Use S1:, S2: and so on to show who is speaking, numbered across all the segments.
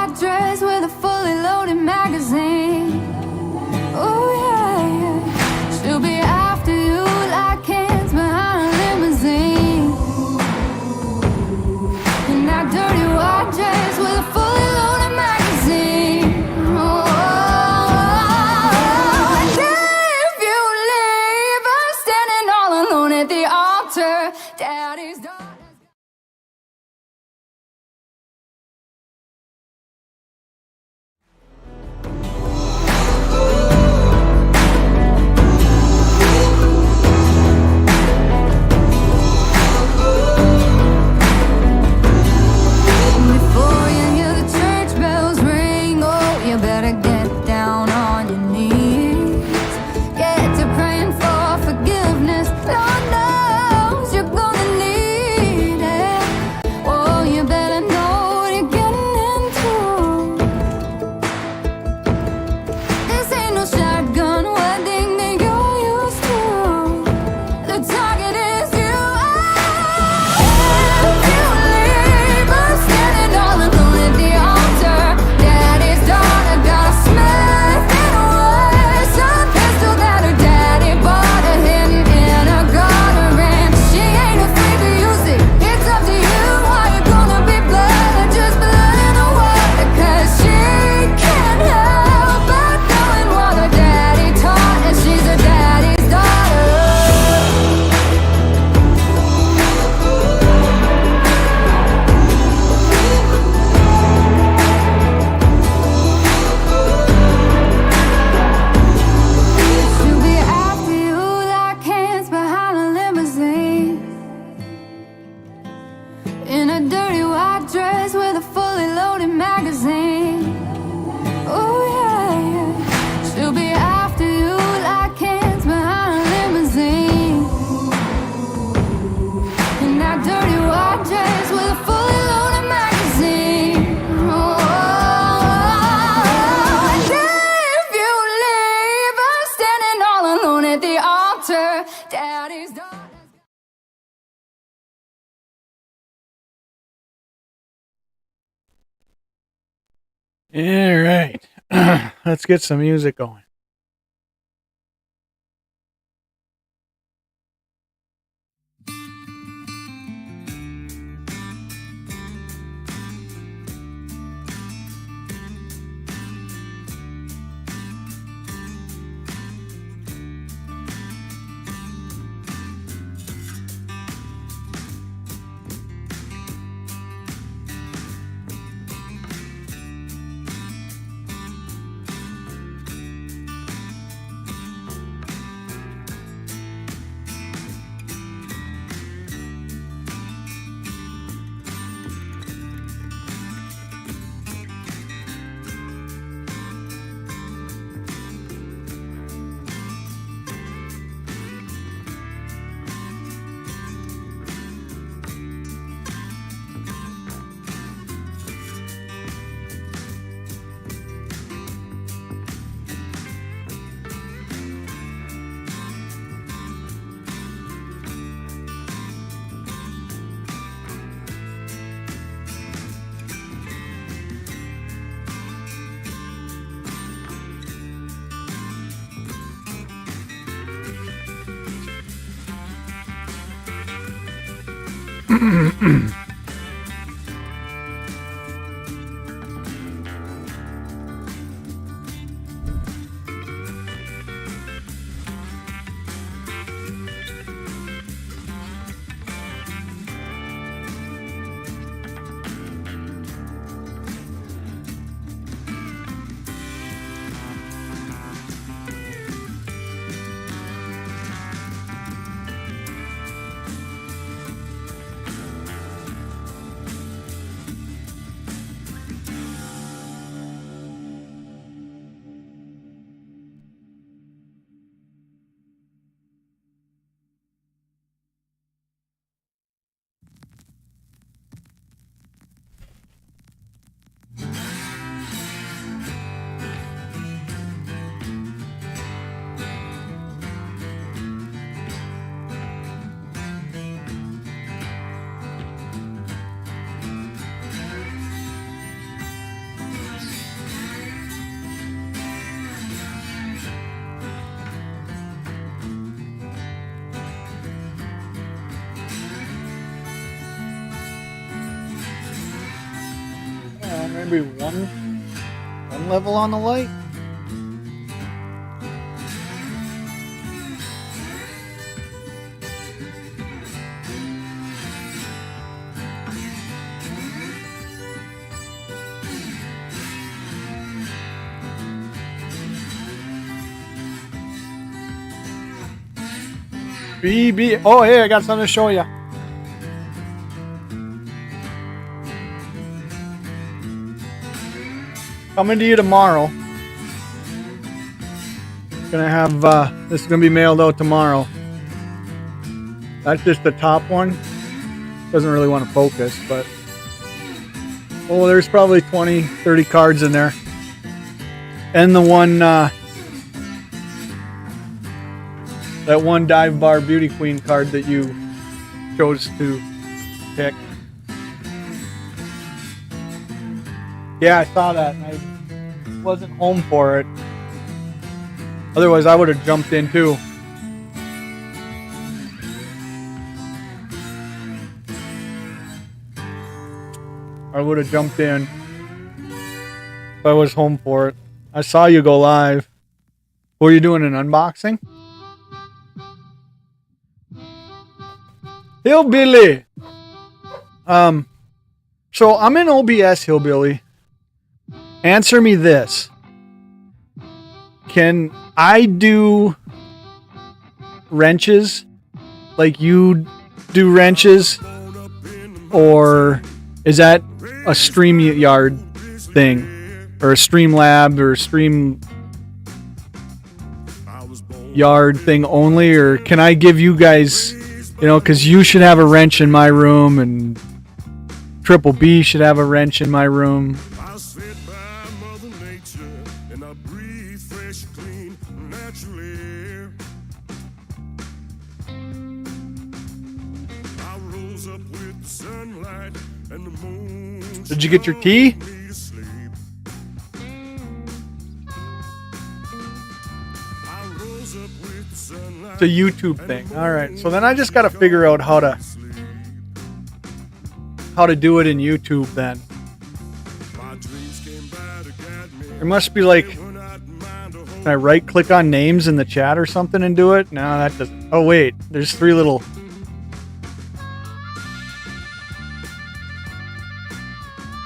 S1: white dress with a fully loaded magazine. Oh yeah, yeah. She'll be after you like cans behind a limousine. In that dirty white dress with a fully loaded magazine. Oh, and if you leave her standing all alone at the altar, Daddy's daughter.
S2: All right. Let's get some music going. maybe one level on the light. BB. Oh, hey, I got something to show you. Coming to you tomorrow. Gonna have this is gonna be mailed out tomorrow. That's just the top one. Doesn't really want to focus, but oh, there's probably 20, 30 cards in there. And the one that one dive bar beauty queen card that you chose to pick. Yeah, I saw that. I wasn't home for it. Otherwise, I would have jumped in too. I would have jumped in if I was home for it. I saw you go live. Were you doing an unboxing? Hillbilly. So I'm in OBS, Hillbilly. Answer me this. Can I do wrenches like you do wrenches? Or is that a StreamYard thing? Or a Streamlab or a StreamYard thing only? Or can I give you guys, you know, because you should have a wrench in my room and Triple B should have a wrench in my room. Did you get your tea? It's a YouTube thing. All right. So then I just got to figure out how to do it in YouTube then. There must be like, can I right click on names in the chat or something and do it? No, that doesn't. Oh wait, there's three little.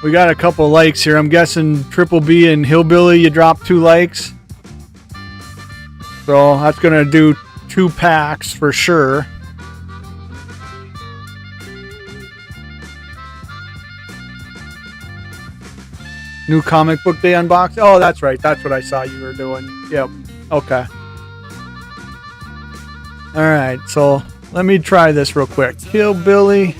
S2: We got a couple likes here. I'm guessing Triple B and Hillbilly, you dropped 2 likes. So that's going to do 2 packs for sure. New comic book day unboxing. Oh, that's right. That's what I saw you were doing. Yep. Okay. All right. So let me try this real quick. Hillbilly.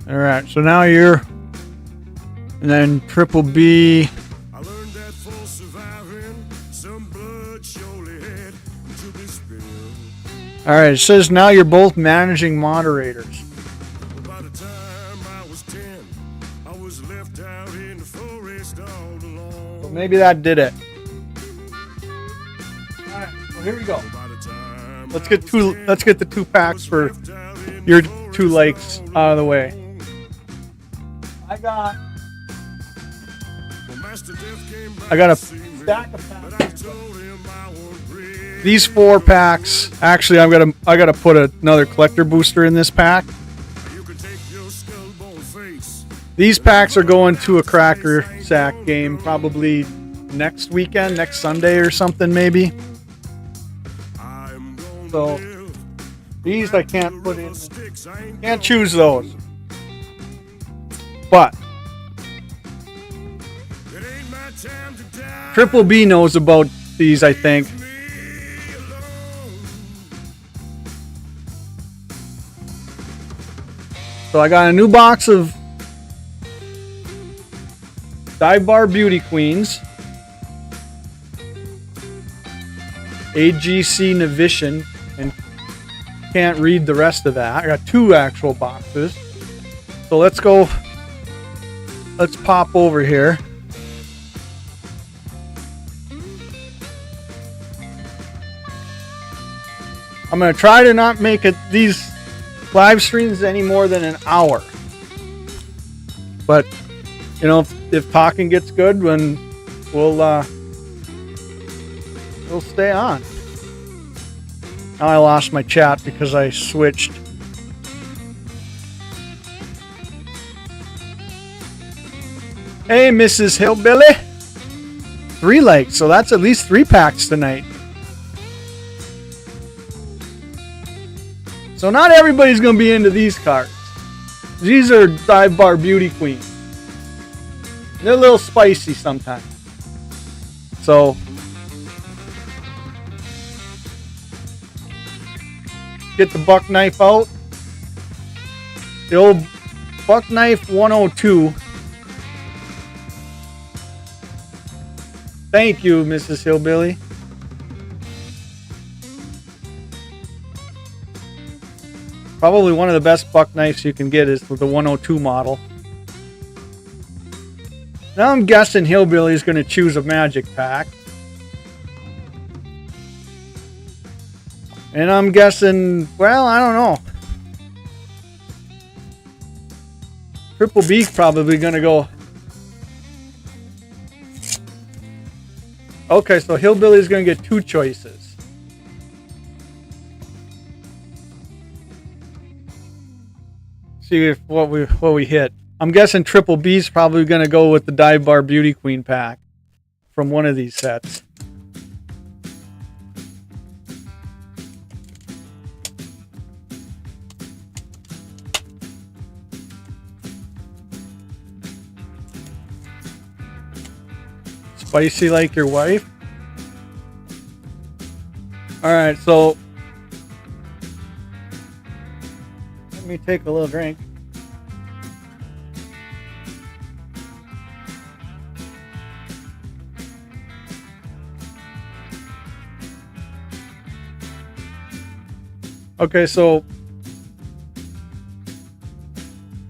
S2: All right, so now you're, and then Triple B. All right, it says now you're both managing moderators. So maybe that did it. All right, so here we go. Let's get the 2 packs for your 2 likes out of the way. I got a stack of packs. These 4 packs. Actually, I gotta put another collector booster in this pack. These packs are going to a Cracker Sack game probably next weekend, next Sunday or something maybe. So these I can't put in. Can't choose those. But Triple B knows about these, I think. So I got a new box of Dive Bar Beauty Queens, AGC Navision, and can't read the rest of that. I got 2 actual boxes. So let's pop over here. I'm going to try to not make it these live streams any more than an hour. But, you know, if talking gets good, then we'll stay on. Now I lost my chat because I switched. Hey, Mrs. Hillbilly. 3 likes, so that's at least 3 packs tonight. So not everybody's going to be into these cards. These are Dive Bar Beauty Queen. They're a little spicy sometimes. So get the buck knife out. The old buck knife 102. Thank you, Mrs. Hillbilly. Probably one of the best buck knives you can get is with the 102 model. Now I'm guessing Hillbilly's going to choose a magic pack. And I'm guessing, well, I don't know. Triple B's probably going to go. Okay, so Hillbilly's going to get 2 choices. See if what we hit. I'm guessing Triple B's probably going to go with the Dive Bar Beauty Queen pack from one of these sets. Spicy like your wife? Alright, so let me take a little drink. Okay, so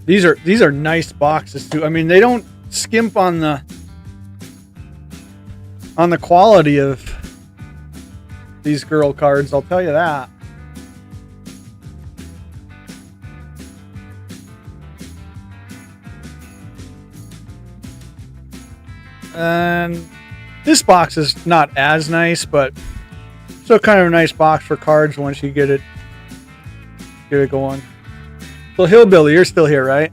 S2: these are nice boxes too. I mean, they don't skimp on the quality of these girl cards, I'll tell you that. And this box is not as nice, but still kind of a nice box for cards once you get it going. So Hillbilly, you're still here, right?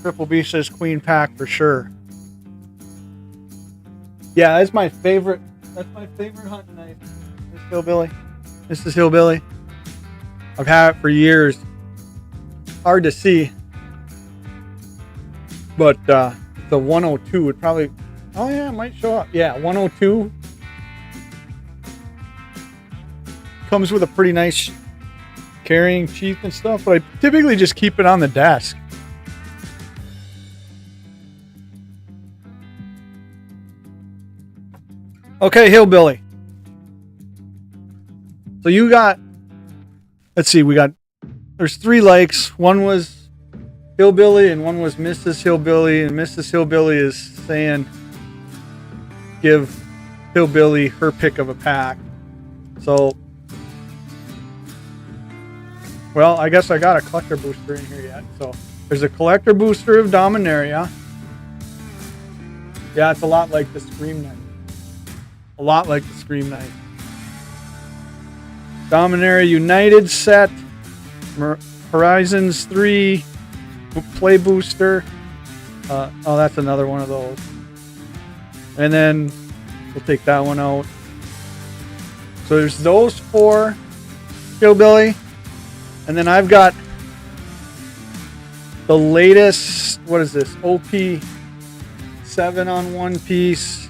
S2: Triple B says Queen pack for sure. Yeah, that's my favorite. That's my favorite hunting knife. This Hillbilly. This is Hillbilly. I've had it for years. Hard to see. But the 102 would probably... Oh yeah, it might show up. Yeah, 102. Comes with a pretty nice carrying sheath and stuff, but I typically just keep it on the desk. Okay, Hillbilly. So you got, let's see, there's 3 likes. One was Hillbilly and one was Mrs. Hillbilly, and Mrs. Hillbilly is saying give Hillbilly her pick of a pack. So, well, I guess I got a collector booster in here yet. So there's a collector booster of Dominaria. Yeah, it's a lot like the Scream Knife. A lot like the Scream Knife. Dominaria United set. Horizons 3 play booster. Oh, that's another one of those. And then we'll take that one out. So there's those 4 Hillbilly. And then I've got the latest, what is this? OP7 on one piece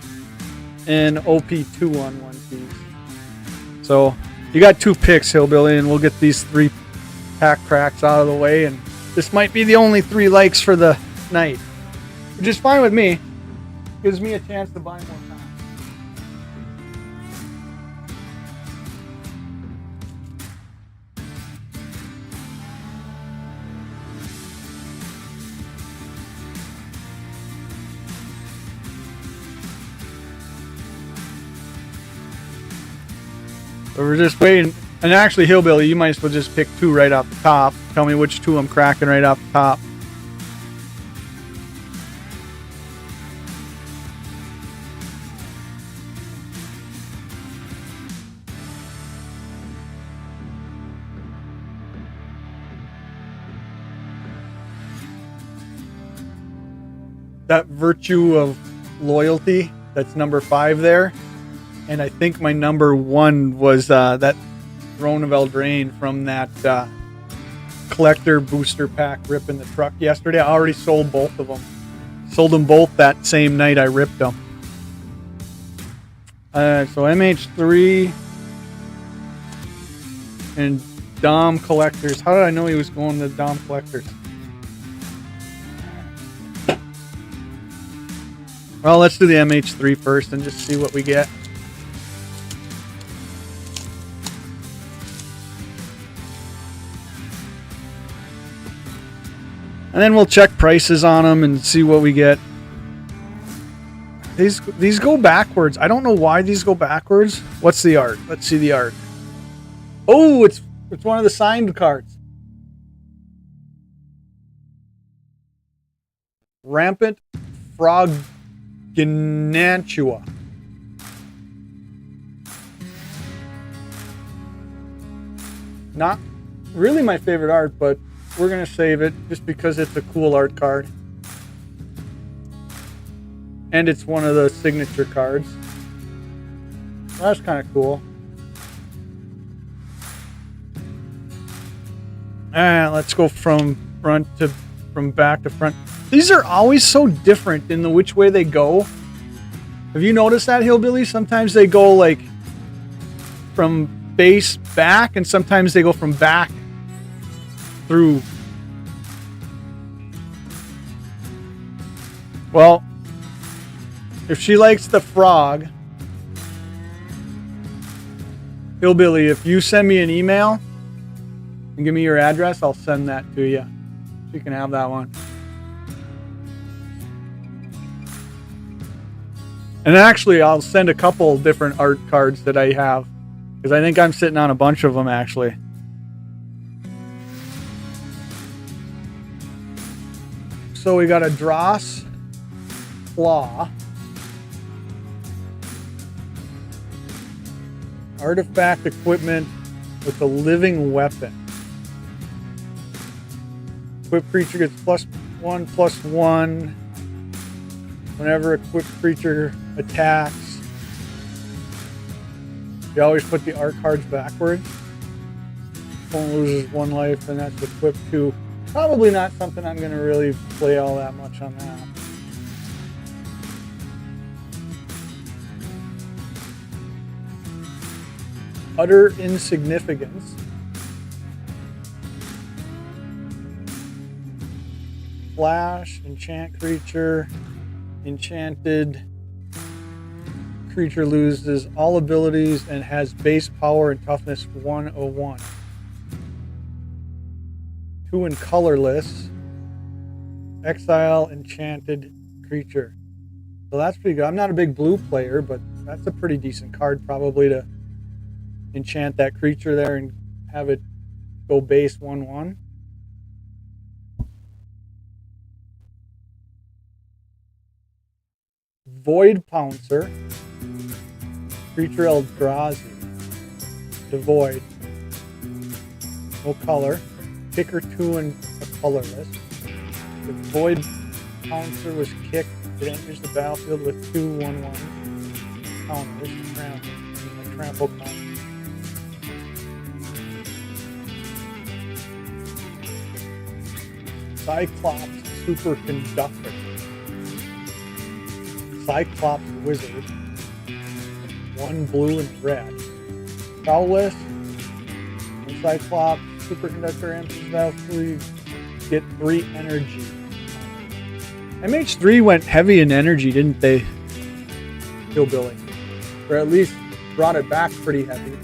S2: and OP2 on one piece. So you got 2 picks, Hillbilly, and we'll get these 3 pack cracks out of the way. And this might be the only 3 likes for the night, which is fine with me. Gives me a chance to buy more time. So we're just waiting. And actually, Hillbilly, you might as well just pick 2 right off the top. Tell me which 2 I'm cracking right off the top. That Virtue of Loyalty, that's number 5 there. And I think my number 1 was that Throne of Eldraine from that collector booster pack rip in the truck yesterday. I already sold both of them. Sold them both that same night I ripped them. So MH3 and Dom Collectors. How did I know he was going to Dom Collectors? Well, let's do the MH3 first and just see what we get. And then we'll check prices on them and see what we get. These go backwards. I don't know why these go backwards. What's the art? Let's see the art. Oh, it's one of the signed cards. Rampant Frog Ganantua. Not really my favorite art, but we're going to save it just because it's a cool art card. And it's one of the signature cards. That's kind of cool. And let's go from back to front. These are always so different in the which way they go. Have you noticed that, Hillbilly? Sometimes they go like from base back, and sometimes they go from back through. Well, if she likes the frog, Hillbilly, if you send me an email and give me your address, I'll send that to you. You can have that one. And actually, I'll send a couple different art cards that I have, because I think I'm sitting on a bunch of them, actually. So we got a Dross Claw. Artifact equipment with a living weapon. Equipped creature gets +1/+1 whenever equipped creature attacks. You always put the art cards backwards. Opponent loses 1 life, and that's equipped to. Probably not something I'm going to really play all that much on that. Utter insignificance. Flash, enchant creature. Enchanted creature loses all abilities and has base power and toughness 101. 2 and colorless. Exile enchanted creature. So that's pretty good. I'm not a big blue player, but that's a pretty decent card probably to enchant that creature there and have it go base 1/1. Void Pouncer. Creature Eldrazi. Devoid. No color. Kicker 2 and a colorless. The Void Pouncer was kicked. It enters the battlefield with 2 1/1 counters. A trample counter. Cyclops Superconductor. Cyclops Wizard. 1 blue and red. Colorless. When Cyclops Superconductor enters the battlefield, you get 3 energy. MH3 went heavy in energy, didn't they? Hillbilly. Or at least brought it back pretty heavy.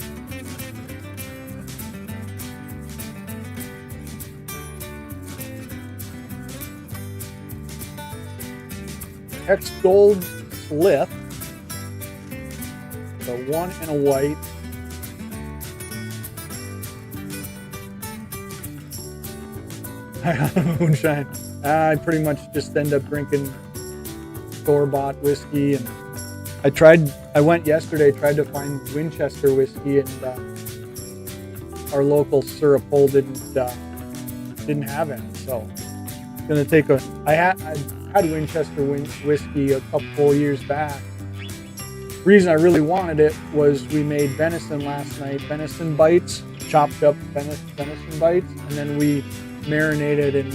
S2: Hex Gold Slith. So 1 and a white. Moonshine. I pretty much just end up drinking store-bought whiskey, and I went yesterday, tried to find Winchester whiskey, and our local syrup hole didn't have any. So it's gonna take I had Winchester whiskey a couple years back. The reason I really wanted it was we made venison last night, venison bites, chopped up venison bites, and then we marinated in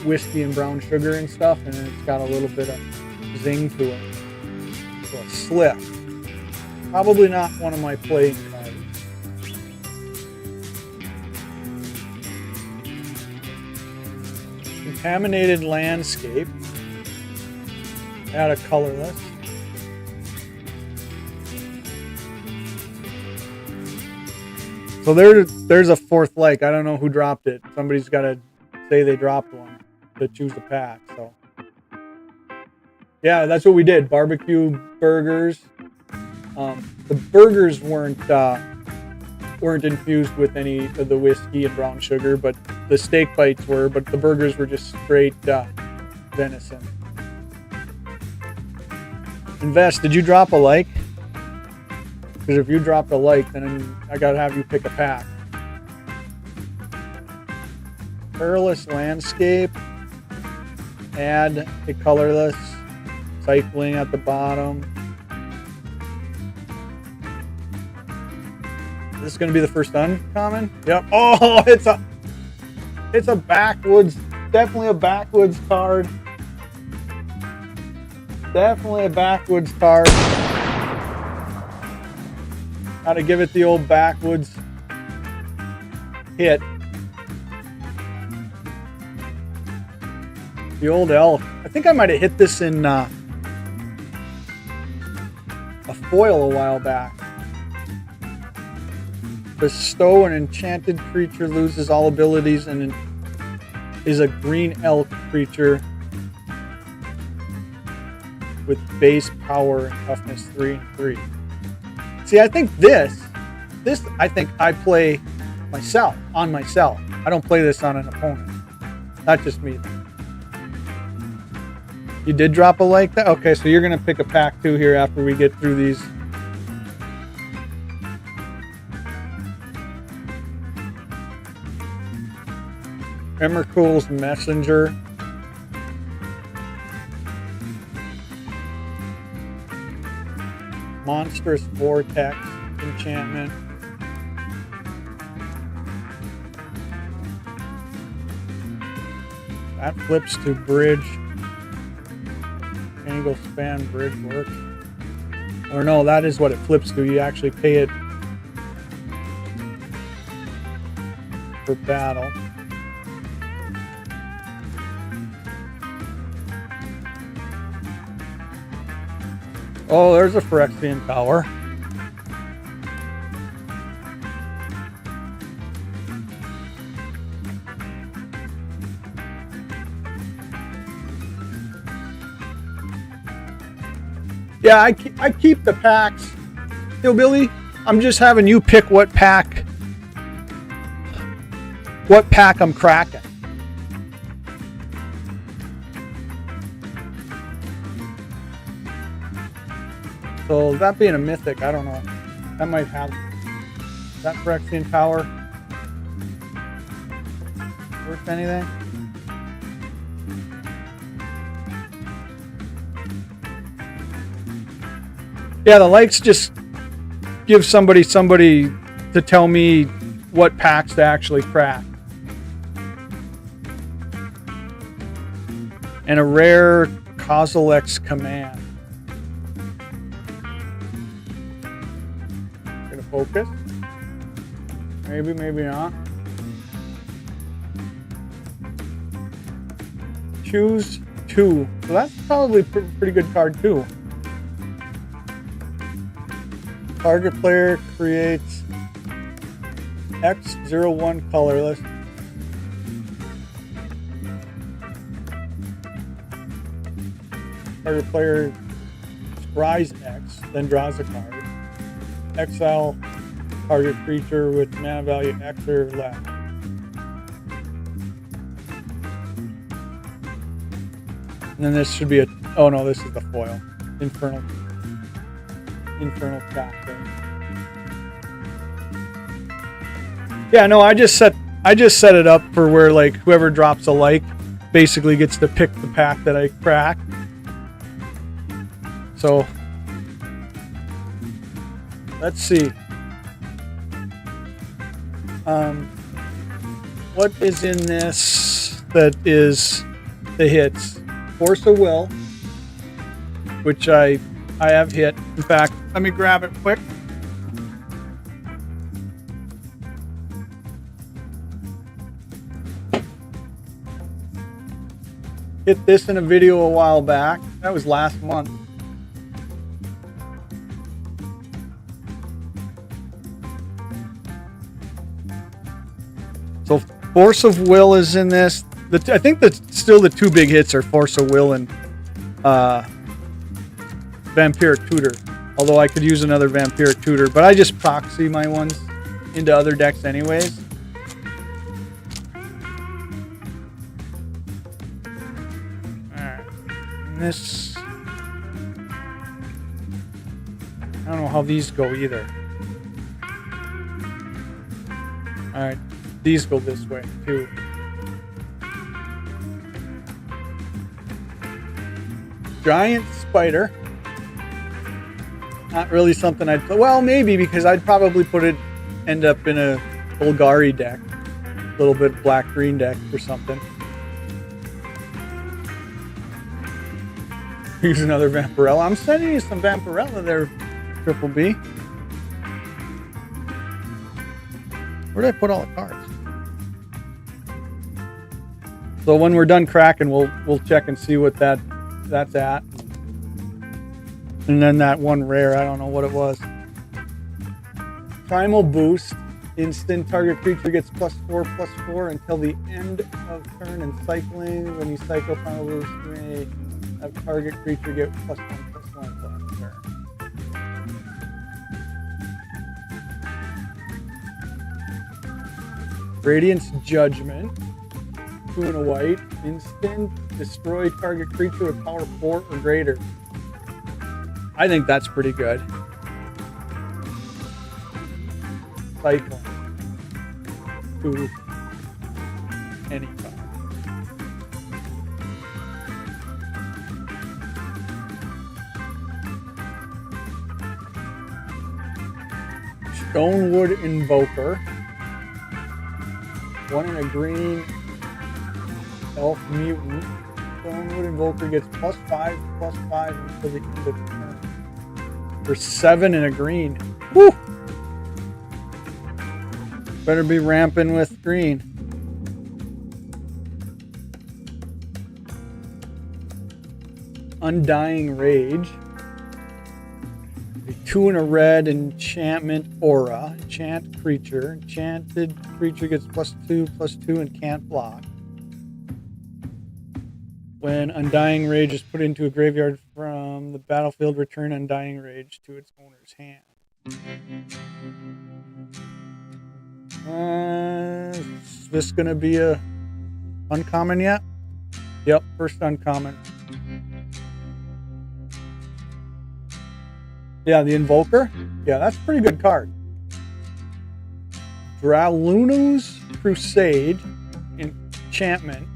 S2: whiskey and brown sugar and stuff, and it's got a little bit of zing to it. So a slip. Probably not one of my playing cards. Contaminated landscape. Add a colorless. So there's a fourth like. I don't know who dropped it. Somebody's got to say they dropped one to choose a pack. So yeah, that's what we did. Barbecue burgers. The burgers weren't infused with any of the whiskey and brown sugar, but the steak bites were. But the burgers were just straight venison. Invest. Did you drop a like? Because if you dropped a like, then I gotta have you pick a pack. Perilous landscape. Add a colorless. Cycling at the bottom. Is this gonna be the first uncommon? Yep. Oh, it's a backwoods. Definitely a backwoods card. Definitely a backwoods card. Gotta give it the old backwoods hit. The old elk. I think I might have hit this in a foil a while back. Bestow an enchanted creature, loses all abilities, and is a green elk creature with base power and toughness 3 and 3. See, I think this I think I play myself, on myself. I don't play this on an opponent. Not just me. You did drop a like that? Okay, so you're going to pick a pack too here after we get through these. Emrakul's Messenger. Monstrous Vortex enchantment. That flips to bridge. Angle span bridge works. Or no, that is what it flips to. You actually pay it for battle. Oh, there's a Phyrexian Tower. Yeah, I keep the packs. Hillbilly, I'm just having you pick what pack I'm cracking. So that being a mythic, I don't know. That might have that Phyrexian Tower worth anything? Yeah, the likes just give somebody to tell me what packs to actually crack. And a rare Kozilek's Command. Gonna focus. Maybe, maybe not. Choose 2. So that's probably a pretty good card too. Target player creates X01 colorless. Target player scries X, then draws a card. Exile target creature with mana value X or less. And then this should be a, oh no, this is the foil. Infernal chapter. Yeah, no, I just set it up for where like whoever drops a like basically gets to pick the pack that I crack. So let's see. What is in this that is the hits? Force of Will, which I have hit. In fact, let me grab it quick. Hit this in a video a while back. That was last month. So Force of Will is in this. I think that still the two big hits are Force of Will and Vampiric Tutor. Although I could use another Vampiric Tutor, but I just proxy my ones into other decks anyways. Alright. This, I don't know how these go either. Alright. These go this way too. Giant Spider. Not really something I'd... Well, maybe, because I'd probably end up in a Bulgari deck. A little bit black-green deck or something. Use another Vampirella. I'm sending you some Vampirella there, Triple B. Where did I put all the cards? So when we're done cracking, we'll check and see what that's at. And then that one rare, I don't know what it was. Primal Boost. Instant target creature gets +4/+4 until the end of turn and cycling. When you cycle Primal Boost, you may have target creature get +1/+1 until end of turn. Radiance Judgment. 2 and a white. Instant. Destroy target creature with power 4 or greater. I think that's pretty good. Cycle. To any time. Stonewood Invoker. 1 and a green elf mutant. Stonewood Invoker gets +5/+5 until the end of the turn. For 7 and a green. Woo! Better be ramping with green. Undying Rage. A 2 and a red enchantment aura. Enchant creature. Enchanted creature gets +2/+2 and can't block. When Undying Rage is put into a graveyard from the battlefield, return Undying Rage to its owner's hand. Is this going to be a uncommon yet? Yep, first uncommon. Yeah, the Invoker. Yeah, that's a pretty good card. Draluno's Crusade. Enchantment.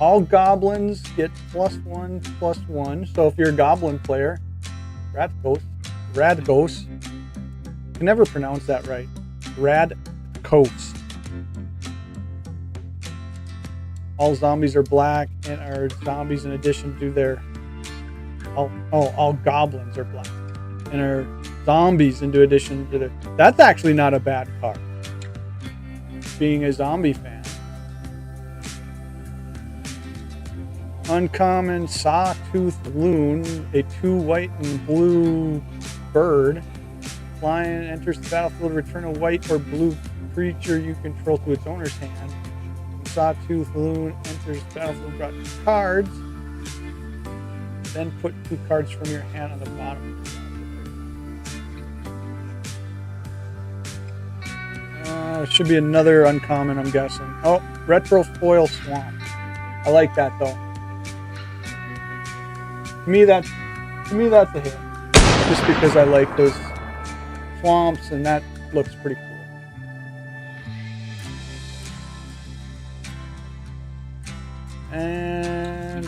S2: All goblins get +1/+1. So if you're a goblin player, Radgos. Can never pronounce that right. Radgos. All zombies are black and are zombies in addition to their... all goblins are black and are zombies in addition to their... That's actually not a bad card. Being a zombie fan. Uncommon Sawtooth Loon, a 2 white and blue bird. Flying, enters the battlefield, return a white or blue creature you control to its owner's hand. Sawtooth Loon enters the battlefield, draw 2 cards. Then put 2 cards from your hand on the bottom. It should be another uncommon, I'm guessing. Oh, Retro Foil Swamp. I like that though. To me, that's a hit. Just because I like those swamps, and that looks pretty cool. And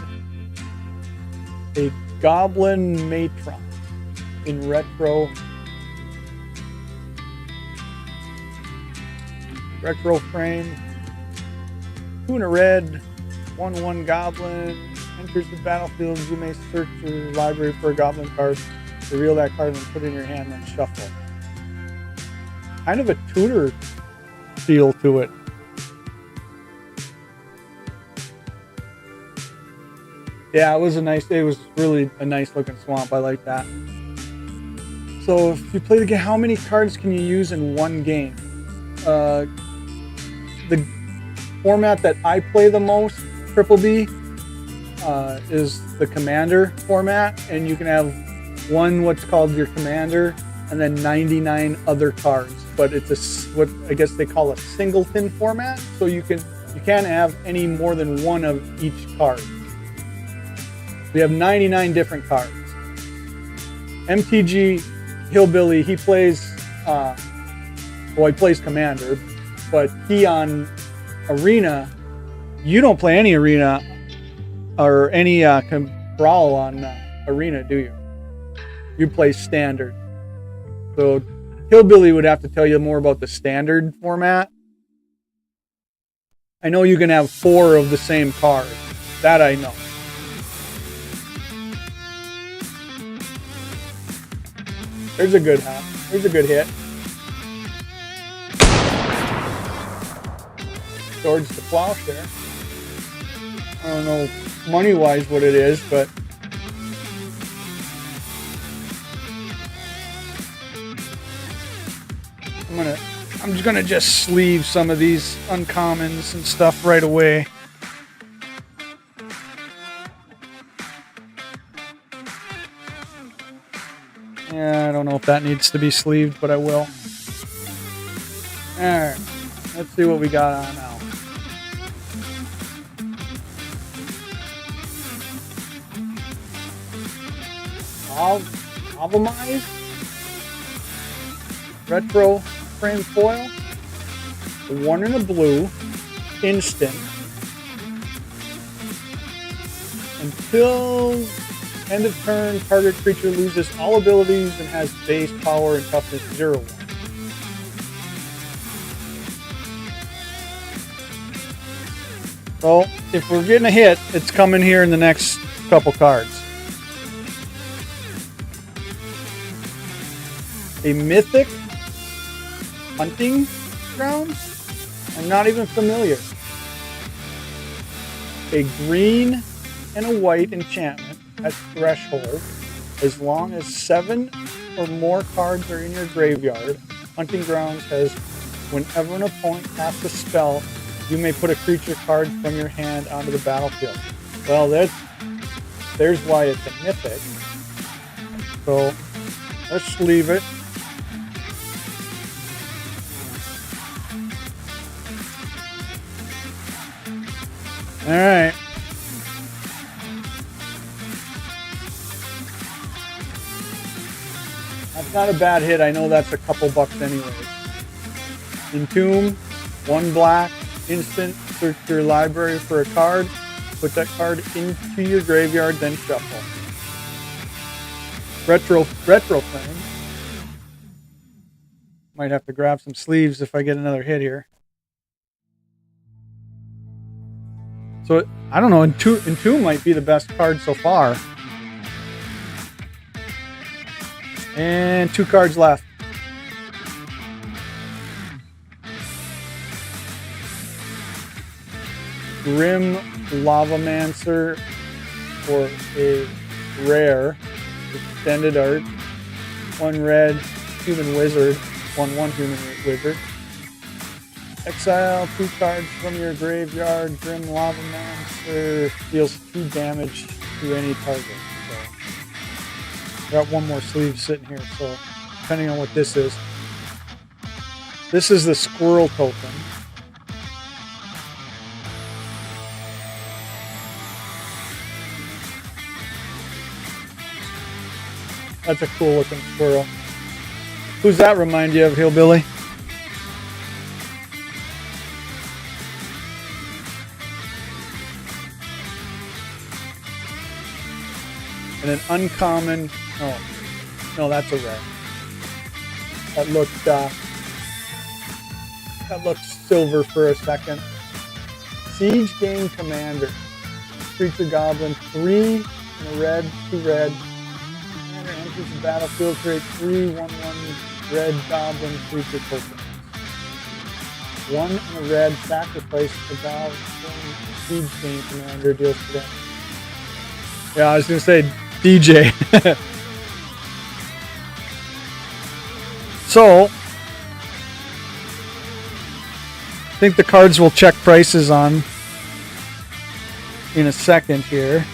S2: a Goblin Matron in retro frame. 2 in a red, 1/1 goblin. Enters the battlefield. You may search your library for a goblin card. Reveal that card and put it in your hand, then shuffle. Kind of a tutor feel to it. Yeah, it was really a nice looking swamp. I like that. So if you play the game, how many cards can you use in one game? The format that I play the most, Triple B, is the Commander format, and you can have what's called your Commander, and then 99 other cards. But it's what I guess they call a singleton format, so you can't have any more than one of each card. We have 99 different cards. MTG Hillbilly, he plays Commander, but he on Arena, you don't play any Arena or any Brawl on Arena, do you? You play Standard. So Hillbilly would have to tell you more about the Standard format. I know you can have 4 of the same card. That I know. There's a good hit. There's a good hit. Towards the Plowshare. I don't know money-wise what it is, but I'm just gonna sleeve some of these uncommons and stuff right away. Yeah, I don't know if that needs to be sleeved, but I will. Alright, let's see what we got on now. Avamized retro frame foil, 1 in a blue, instant. Until end of turn, target creature loses all abilities and has base power and toughness 0/1. So, if we're getting a hit, it's coming here in the next couple cards. A mythic hunting grounds? I'm not even familiar. A green and a white enchantment at threshold. As long as 7 or more cards are in your graveyard, Hunting Grounds has, whenever an opponent casts a spell, you may put a creature card from your hand onto the battlefield. Well, there's why it's a mythic. So let's leave it. All right. That's not a bad hit. I know that's a couple bucks anyways. Entomb, 1 black, instant, search your library for a card, put that card into your graveyard, then shuffle. Retro frame. Might have to grab some sleeves if I get another hit here. So, I don't know, Entomb might be the best card so far. And 2 cards left. Grim Lavamancer for a rare extended art. 1 red human wizard, 1/1 human wizard. Exile 2 cards from your graveyard. Grim Lavamancer deals 2 damage to any target. So, got 1 more sleeve sitting here, so depending on what this is. This is the squirrel token. That's a cool looking squirrel. Who's that remind you of, Hillbilly? And an uncommon, oh, no, that's a red. That looked silver for a second. Siege Game Commander. Creature Goblin, 3 in a red, 2 red. Commander enters the battlefield, create 3 1/1 red goblin creature tokens. 1 in a red, sacrifice the goblin Siege Game Commander, deals to them. Yeah, I was gonna say DJ. So, I think the cards will check prices on in a second here.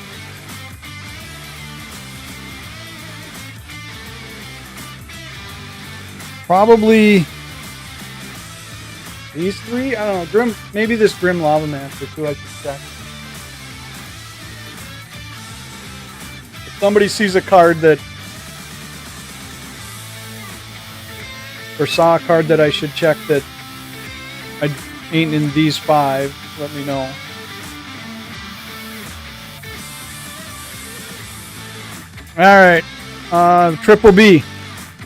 S2: Probably these 3? I don't know. Grim, maybe this Grim Lava Master too, I should check. If somebody sees a card that, or saw a card that I should check that I ain't in these 5, let me know. Alright, Triple B.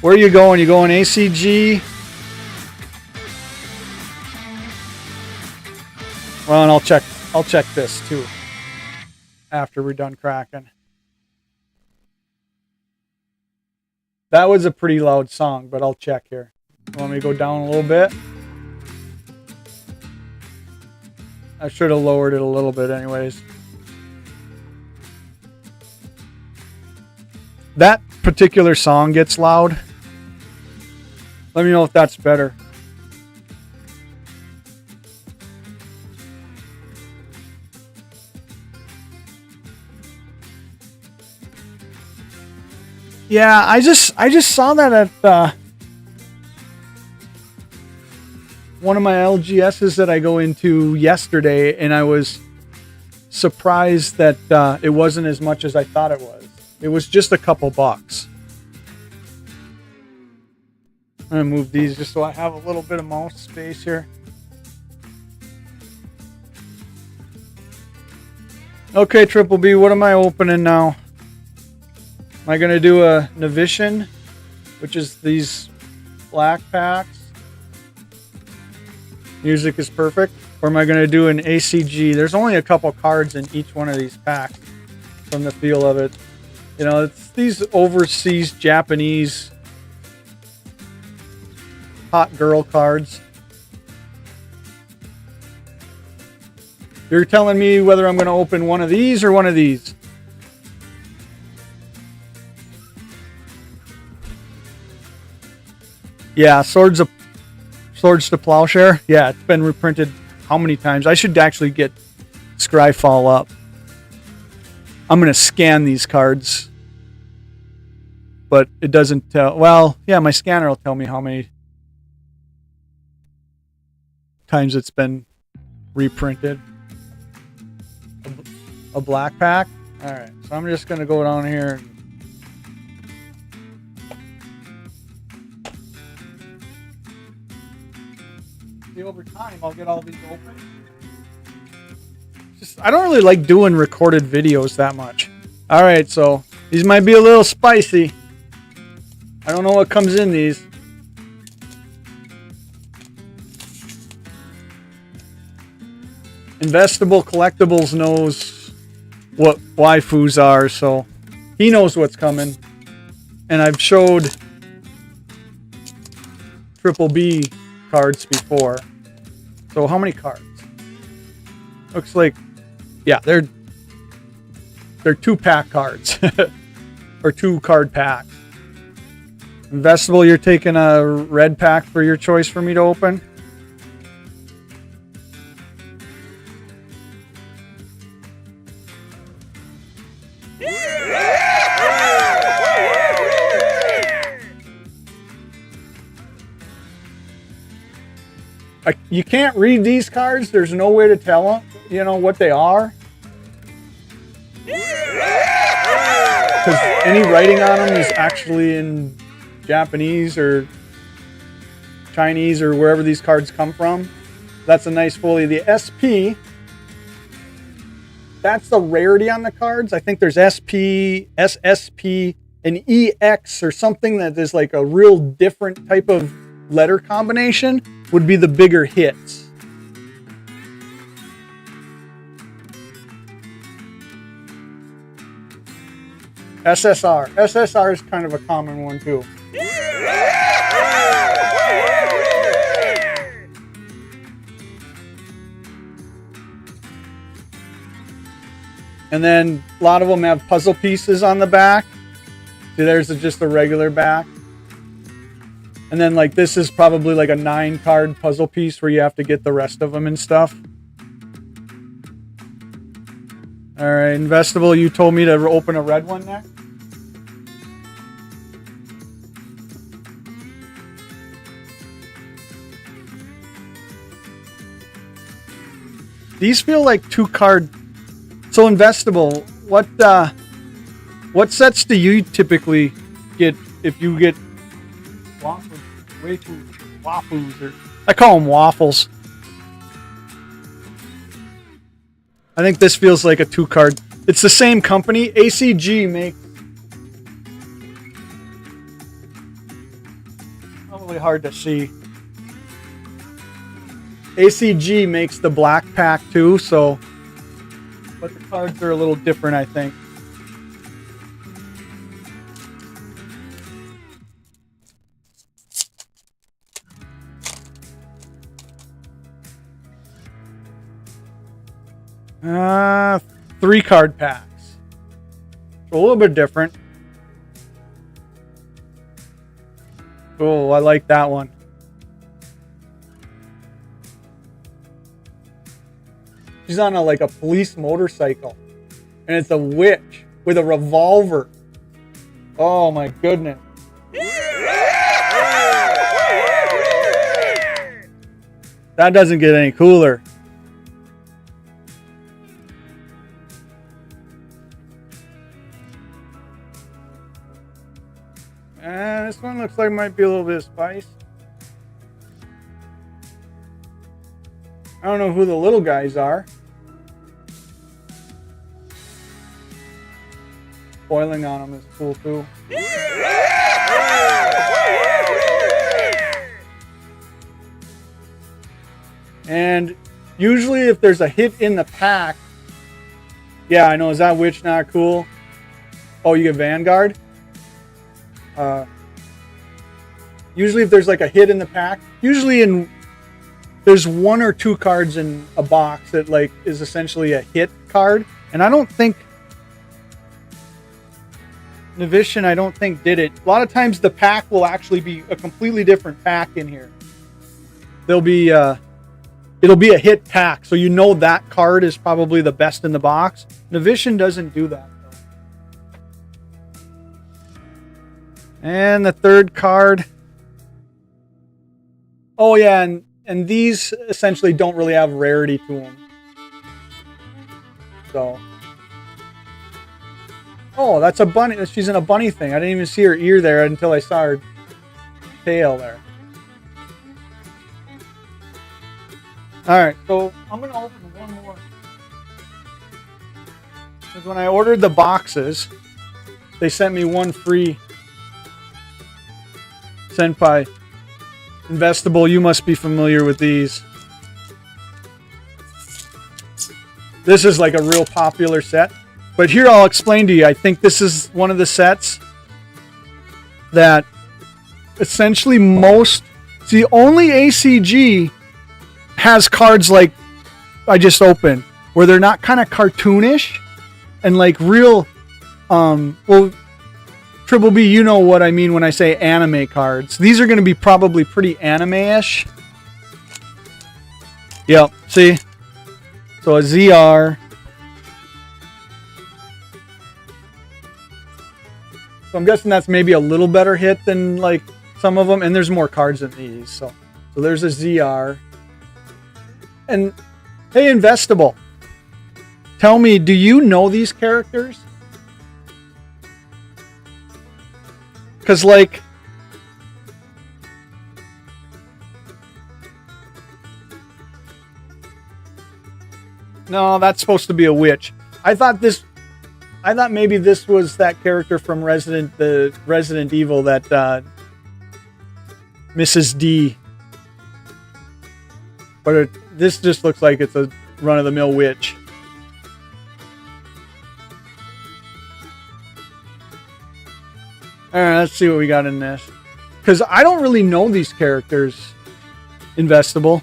S2: Where are you going? You going ACG? Well, and I'll check this too after we're done cracking. That was a pretty loud song, but I'll check here. Want me to go down a little bit? I should have lowered it a little bit anyways. That particular song gets loud. Let me know if that's better. Yeah, I just saw that at one of my LGSs that I go into yesterday, and I was surprised that it wasn't as much as I thought it was. It was just a couple bucks. I'm gonna move these just so I have a little bit of mouse space here. Okay, Triple B, what am I opening now? Am I gonna do a Novition, which is these black packs? Music is perfect. Or am I gonna do an ACG? There's only a couple cards in each one of these packs from the feel of it. You know, it's these overseas Japanese hot girl cards. You're telling me whether I'm going to open one of these or one of these. Yeah, Swords to Plowshare. Yeah, it's been reprinted how many times? I should actually get Scryfall up. I'm going to scan these cards. But it doesn't tell. Well, yeah, my scanner will tell me how many times it's been reprinted. A black pack. All right, so I'm just gonna go down here and see over time. I'll get all these open. I don't really like doing recorded videos that much. All right, so these might be a little spicy. I don't know what comes in these. Investable Collectibles knows what waifus are, so he knows what's coming. And I've showed Triple B cards before. So how many cards? Looks like, yeah, they're 2-pack cards. Or 2 card packs. Investable, you're taking a red pack for your choice for me to open? You can't read these cards. There's no way to tell them, you know, what they are. because any writing on them is actually in Japanese or Chinese or wherever these cards come from. That's a nice folio. The SP, that's the rarity on the cards. I think there's SP, SSP, and EX or something that is like a real different type of letter combination would be the bigger hits. SSR. SSR is kind of a common one too. And then a lot of them have puzzle pieces on the back. See, there's just a regular back. And then like this is probably like a 9-card puzzle piece where you have to get the rest of them and stuff. All right, Investable, you told me to open a red one next. These feel like 2-card. So Investable, what sets do you typically get if you get waffles? Way too waffles, or I call them waffles. I think this feels like a 2-card. It's the same company. ACG makes. Probably hard to see. ACG makes the black pack too, so. But the cards are a little different, I think. Uh, 3-card packs. A little bit different. Oh, I like that one. She's on like a police motorcycle, and it's a witch with a revolver. Oh my goodness. That doesn't get any cooler. And this one looks like it might be a little bit of spice. I don't know who the little guys are. Foiling on them is cool too. And usually if there's a hit in the pack, yeah, I know, is that witch not cool? Oh, you get Vanguard? Usually if there's like a hit in the pack, there's 1 or 2 cards in a box that like is essentially a hit card. And I don't think Navision, I don't think did it. A lot of times the pack will actually be a completely different pack in here. There'll be it'll be a hit pack, so you know that card is probably the best in the box. Navision doesn't do that though. And the 3rd card. Oh yeah, and these essentially don't really have rarity to them. So. Oh, that's a bunny. She's in a bunny thing. I didn't even see her ear there until I saw her tail there. Alright, so I'm going to open one more. Because when I ordered the boxes, they sent me one free Senpai. Investable, you must be familiar with these. This is like a real popular set. But here I'll explain to you. I think this is one of the sets that essentially see, only ACG has cards like I just opened, where they're not kind of cartoonish and like real, well, Triple B, you know what I mean when I say anime cards. These are going to be probably pretty anime-ish. Yep, see? So a ZR. So I'm guessing that's maybe a little better hit than like some of them. And there's more cards than these. So there's a ZR. And hey, Investable. Tell me, do you know these characters? because like no, that's supposed to be a witch. I thought maybe this was that character from Resident Evil, that Mrs. D. But this just looks like it's a run-of-the-mill witch. All right, let's see what we got in this. Because I don't really know these characters. Investable.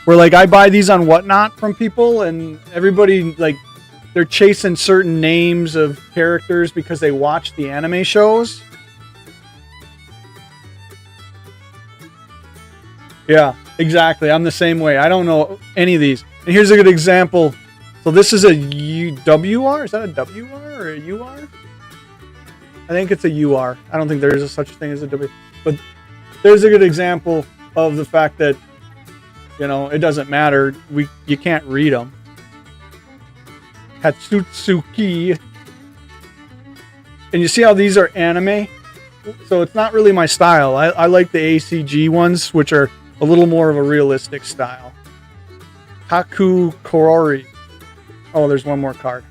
S2: Where, like, I buy these on Whatnot from people, and everybody, like, they're chasing certain names of characters because they watch the anime shows. Yeah, exactly. I'm the same way. I don't know any of these. And here's a good example. So this is a WR? Is that a WR or a UR? I think it's a UR. I don't think there is a such thing as a W. But there's a good example of the fact that, you know, it doesn't matter. You can't read them. Hatsutsuki. And you see how these are anime? So it's not really my style. I like the ACG ones, which are a little more of a realistic style. Haku Korori. Oh, there's one more card.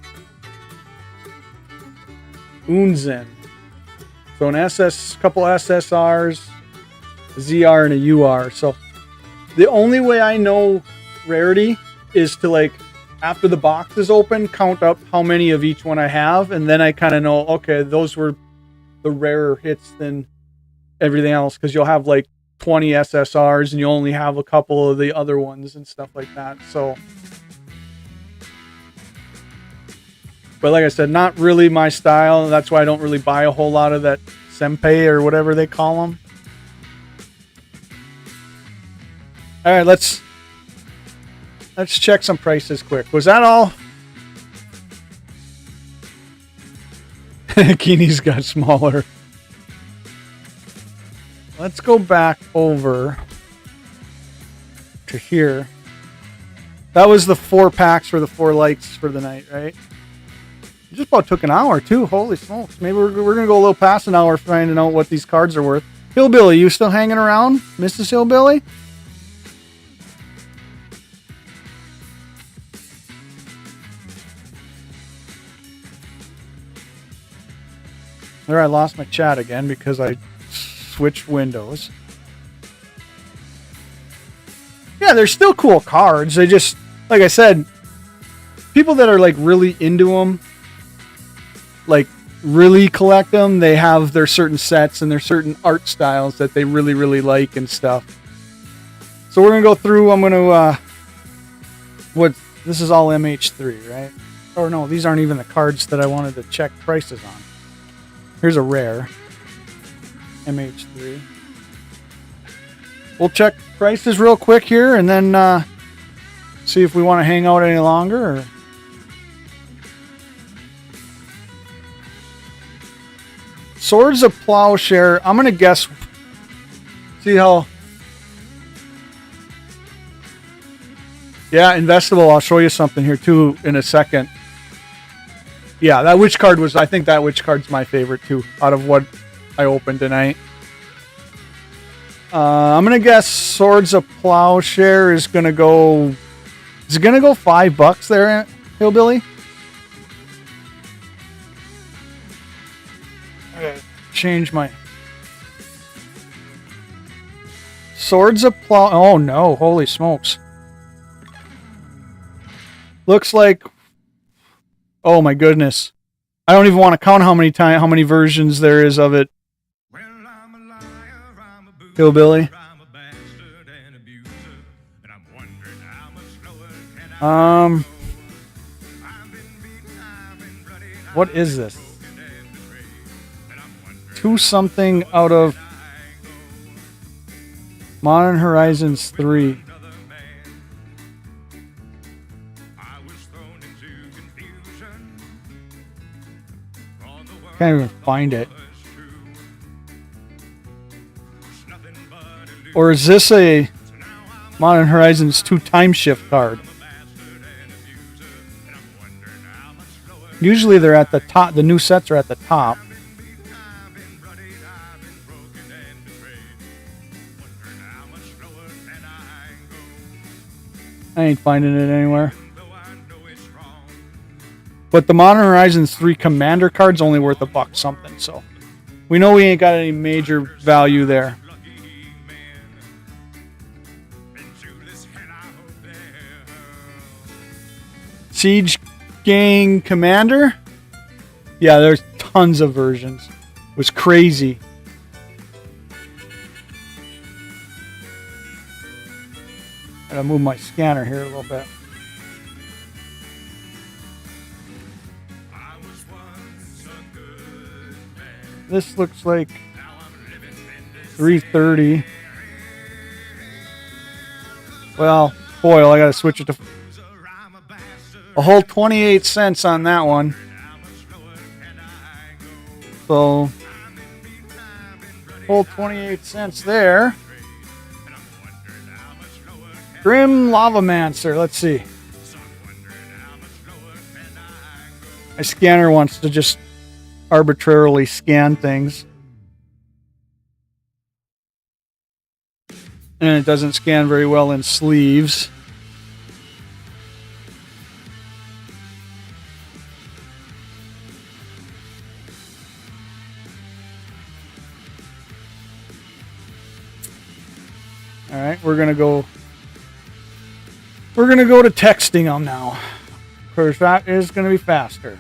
S2: Unzen. So an couple SSRs, a ZR, and a UR. So the only way I know rarity is to, like, after the box is open, count up how many of each one I have, and then I kind of know, okay, those were the rarer hits than everything else, because you'll have like 20 SSRs and you only have a couple of the other ones and stuff like that. So, but like I said, not really my style. That's why I don't really buy a whole lot of that senpai or whatever they call them. All right, let's check some prices quick. Was that all? Keeney's got smaller. Let's go back over to here. That was the 4 packs for the 4 likes for the night, right? It just about took an hour too. Holy smokes. Maybe we're going to go a little past an hour finding out what these cards are worth. Hillbilly, you still hanging around? Mrs. Hillbilly? There, I lost my chat again because I switched windows. Yeah, they're still cool cards. They just, like I said, people that are like really into them, like really collect them, they have their certain sets and their certain art styles that they really, really like and stuff. So we're going to go through, I'm going to, this is all MH3, right? Or no, these aren't even the cards that I wanted to check prices on. Here's a rare MH3. We'll check prices real quick here and then see if we want to hang out any longer. Or... Swords of Plowshare. I'm going to guess. See how... Yeah, investable. I'll show you something here too in a second. Yeah, that witch card was... I think that witch card's my favorite too, out of what I opened tonight. I'm going to guess Swords of Plowshare is going to go... Is it going to go $5 there, Hillbilly? Okay, change my... Swords of Plow... Oh no, holy smokes. Looks like... Oh my goodness. I don't even want to count how many versions there is of it. Hillbilly. What is this? 2 something out of Modern Horizons 3. Can't even find it. Or is this a Modern Horizons 2 time shift card? Usually they're at the top. The new sets are at the top. I ain't finding it anywhere. But the Modern Horizons 3 Commander card's only worth $1 something, so we know we ain't got any major value there. Siege Gang Commander? Yeah, there's tons of versions. It was crazy. Gotta move my scanner here a little bit. This looks like 330. Well, foil, I gotta switch it to a whole 28 cents on that one. So, whole 28 cents there. Grim Lavamancer, let's see. My scanner wants to just arbitrarily scan things. And it doesn't scan very well in sleeves. All right, we're gonna go to texting them now, because that is gonna be faster.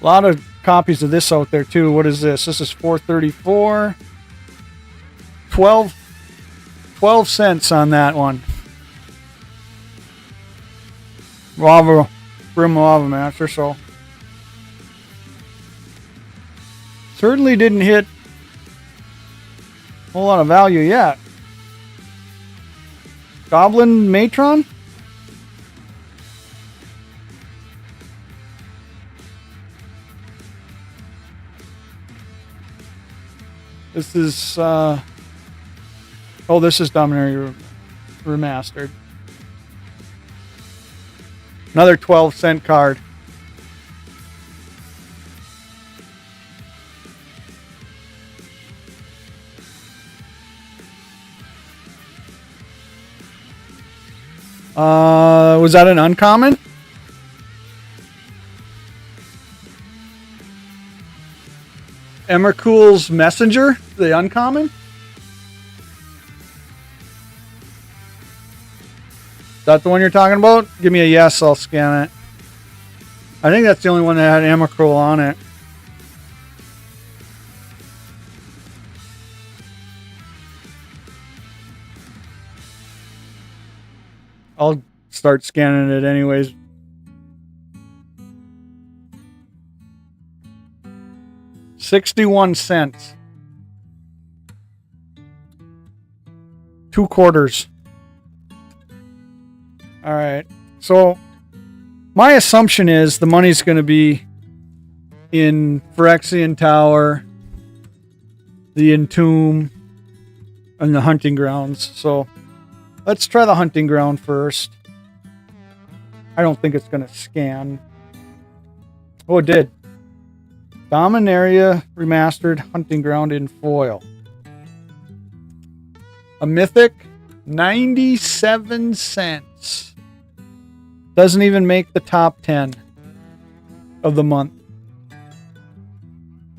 S2: A lot of copies of this out there too. What is this? This is $4.34. 12 cents on that one. Grim Lava Master, so certainly didn't hit a whole lot of value yet. Goblin Matron? This is oh, this is Dominaria Remastered. Another 12-cent card. Was that an uncommon? Emmercool's Messenger, the uncommon? Is that the one you're talking about? Give me a yes, I'll scan it. I think that's the only one that had Emmercool on it. I'll start scanning it anyways. $0.61. 2 quarters. All right. So my assumption is the money's going to be in Phyrexian Tower, the Entomb, and the Hunting Grounds. So let's try the Hunting Ground first. I don't think it's going to scan. Oh, it did. Dominaria Remastered Hunting Ground in foil. A Mythic, 97 cents. Doesn't even make the top 10 of the month.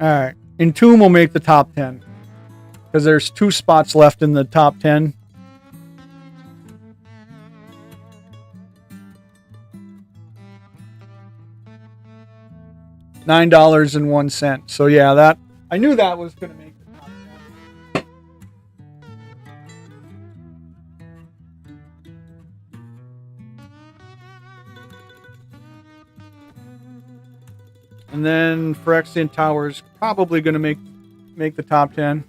S2: Alright. Entomb will make the top 10. Because there's 2 spots left in the top 10. $9.01. So yeah, that I knew that was going to make the top 10. And then Phyrexian Tower is probably going to make the top 10.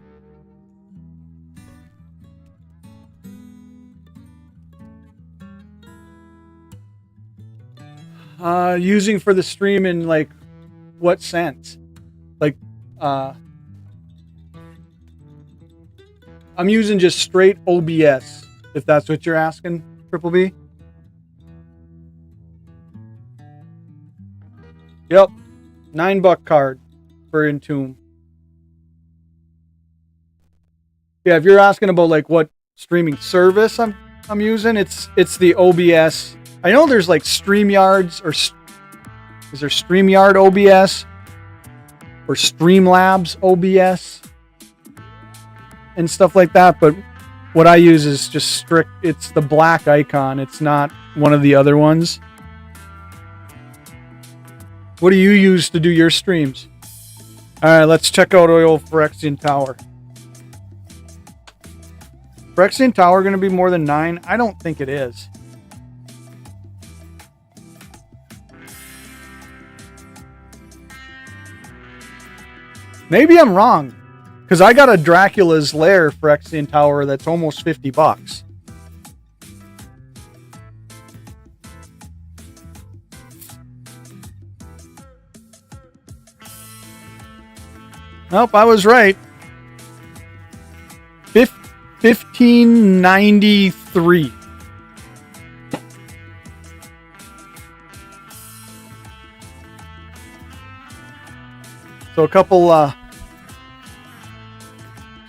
S2: Using for the stream in like what sense? Like I'm using just straight OBS, if that's what you're asking, Triple B. Yep. $9 card for Entomb. Yeah, if you're asking about like what streaming service I'm using, it's the OBS. I know there's like StreamYards, or is there StreamYard OBS or Streamlabs OBS and stuff like that, but what I use is just strict, it's the black icon. It's not one of the other ones. What do you use to do your streams? All right, let's check out oil Phyrexian Tower. Phyrexian Tower going to be more than 9? I don't think it is. Maybe I'm wrong, because I got a Dracula's Lair Phyrexian Tower that's almost $50. Nope, I was right. 1593. So a couple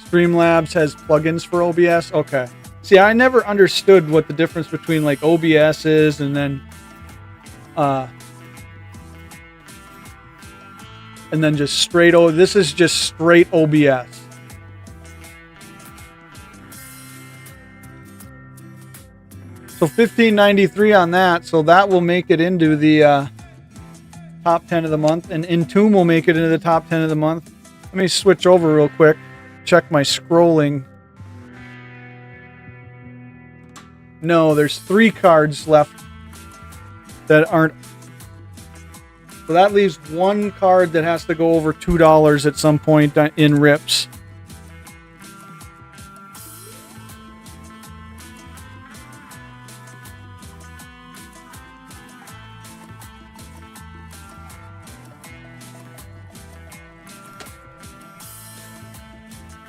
S2: Streamlabs has plugins for OBS. Okay. See, I never understood what the difference between like OBS is and then just straight this is just straight OBS. So $15.93 on that, so that will make it into the top 10 of the month, and Entomb will make it into the top 10 of the month. Let me switch over real quick, check my scrolling. No, there's 3 cards left that aren't. So that leaves 1 card that has to go over $2 at some point in rips.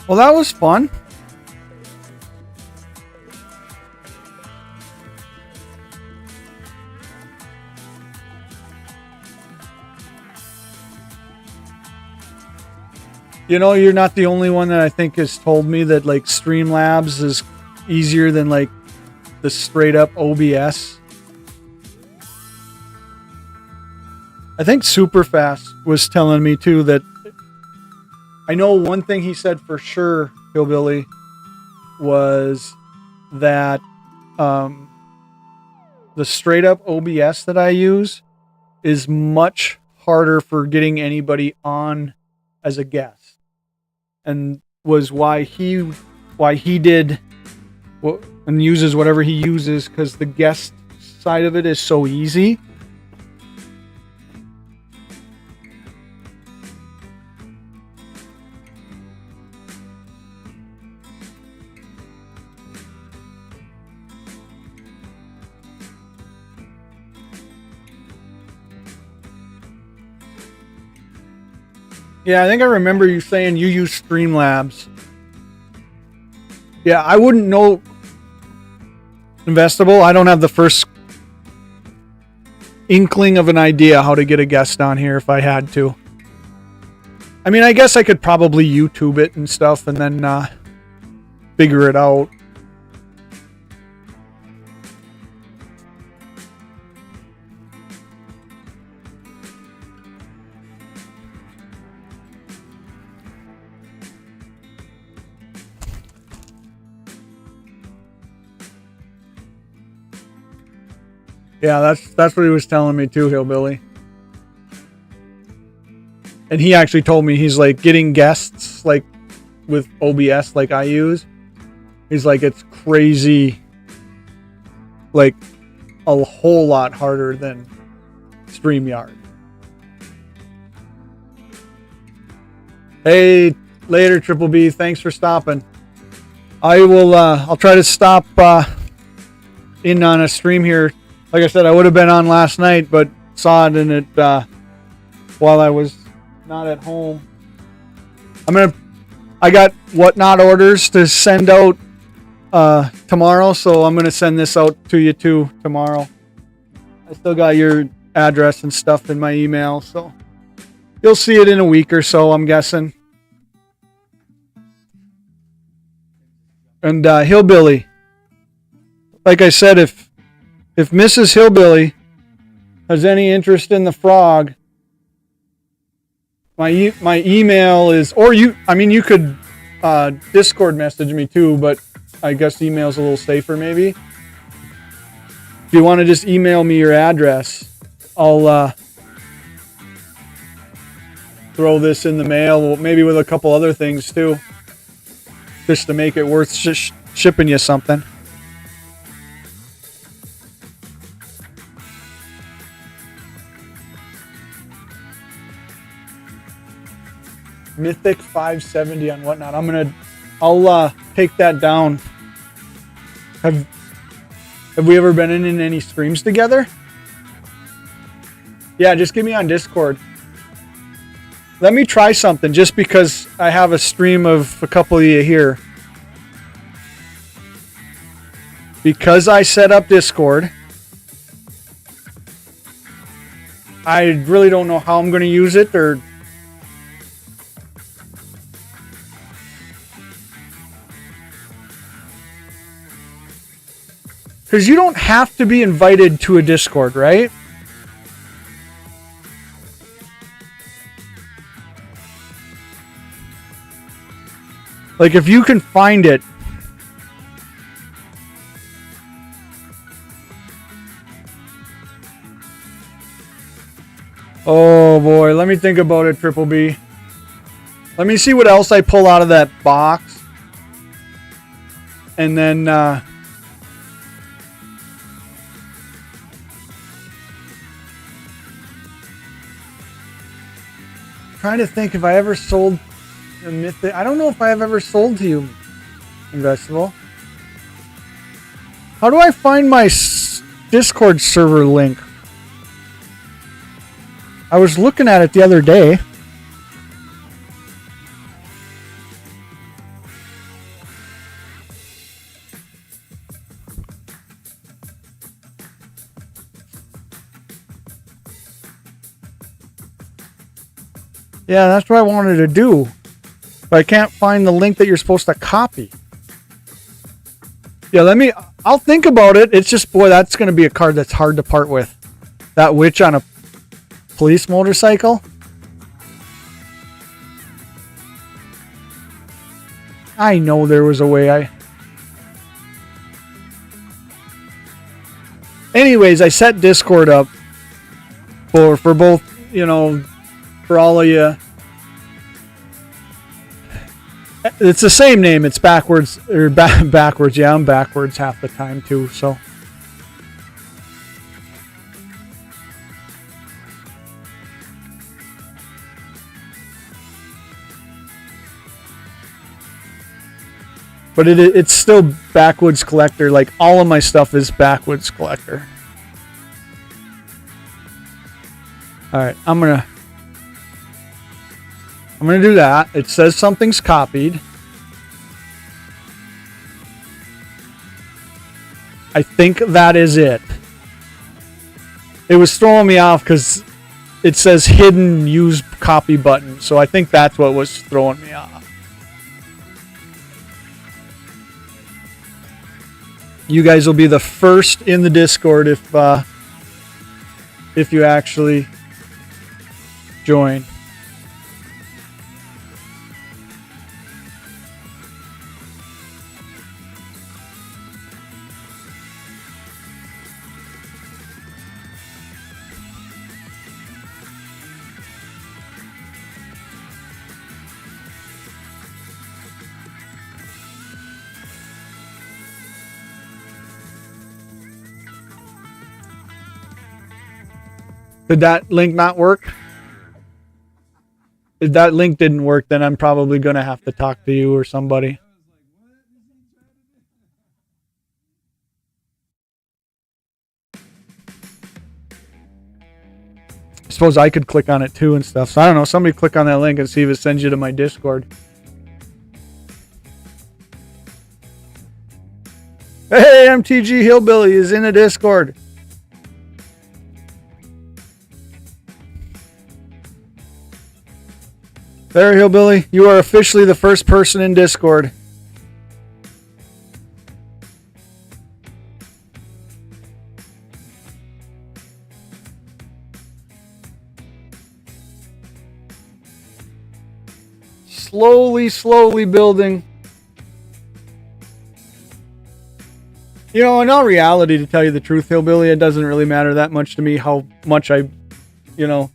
S2: Well, that was fun. You know, you're not the only one that I think has told me that like Streamlabs is easier than like the straight up OBS. I think Superfast was telling me too that I know one thing he said for sure, Hillbilly, was that the straight up OBS that I use is much harder for getting anybody on as a guest, and was why he did and uses whatever he uses, because the guest side of it is so easy. Yeah, I think I remember you saying you use Streamlabs. Yeah, I wouldn't know Investable. I don't have the first inkling of an idea how to get a guest on here if I had to. I mean, I guess I could probably YouTube it and stuff and then figure it out. Yeah, that's what he was telling me too, Hillbilly. And he actually told me, he's like, getting guests like with OBS like I use, he's like, it's crazy, like a whole lot harder than StreamYard. Hey, later, Triple B, thanks for stopping. I will I'll try to stop in on a stream here. Like I said, I would have been on last night, but saw it in it while I was not at home. I got whatnot orders to send out tomorrow, so I'm gonna send this out to you too tomorrow. I still got your address and stuff in my email, so You'll see it in a week or so, I'm guessing. And Hillbilly. Like I said, if Mrs. Hillbilly has any interest in the frog, my email is, or you could Discord message me too, but I guess email's a little safer maybe. If you want to just email me your address, I'll throw this in the mail, maybe with a couple other things too, just to make it worth shipping you something. Mythic 570 on whatnot. I'll take that down. Have we ever been in any streams together? Yeah, just get me on Discord. Let me try something just because I have a stream of a couple of you here. Because I set up Discord, I really don't know how I'm going to use it or because you don't have to be invited to a Discord, right? Like if you can find it. Oh boy, let me think about it, Triple B. Let me see what else I pull out of that box. And then trying to think if I ever sold a Mythic. I don't know if I have ever sold to you, Investable. How do I find my Discord server link? I was looking at it the other day. Yeah, that's what I wanted to do. But I can't find the link that you're supposed to copy. Yeah, I'll think about it. It's just, boy, that's going to be a card that's hard to part with. That witch on a police motorcycle. I know there was a way Anyways, I set Discord up for both, for all of you. It's the same name. It's backwards or backwards. Yeah, I'm backwards half the time too. So but it's still Backwoods Collector. Like all of my stuff is Backwoods Collector. All right, I'm gonna do that. It says something's copied. I think that is it. It was throwing me off because it says hidden use copy button. So I think that's what was throwing me off. You guys will be the first in the Discord if you actually join. Did that link not work? If that link didn't work, then I'm probably going to have to talk to you or somebody. I suppose I could click on it too and stuff. So I don't know. Somebody click on that link and see if it sends you to my Discord. Hey, MTG Hillbilly is in a Discord. There, Hillbilly. You are officially the first person in Discord. Slowly building. You know, in all reality, to tell you the truth, Hillbilly, it doesn't really matter that much to me how much I, you know,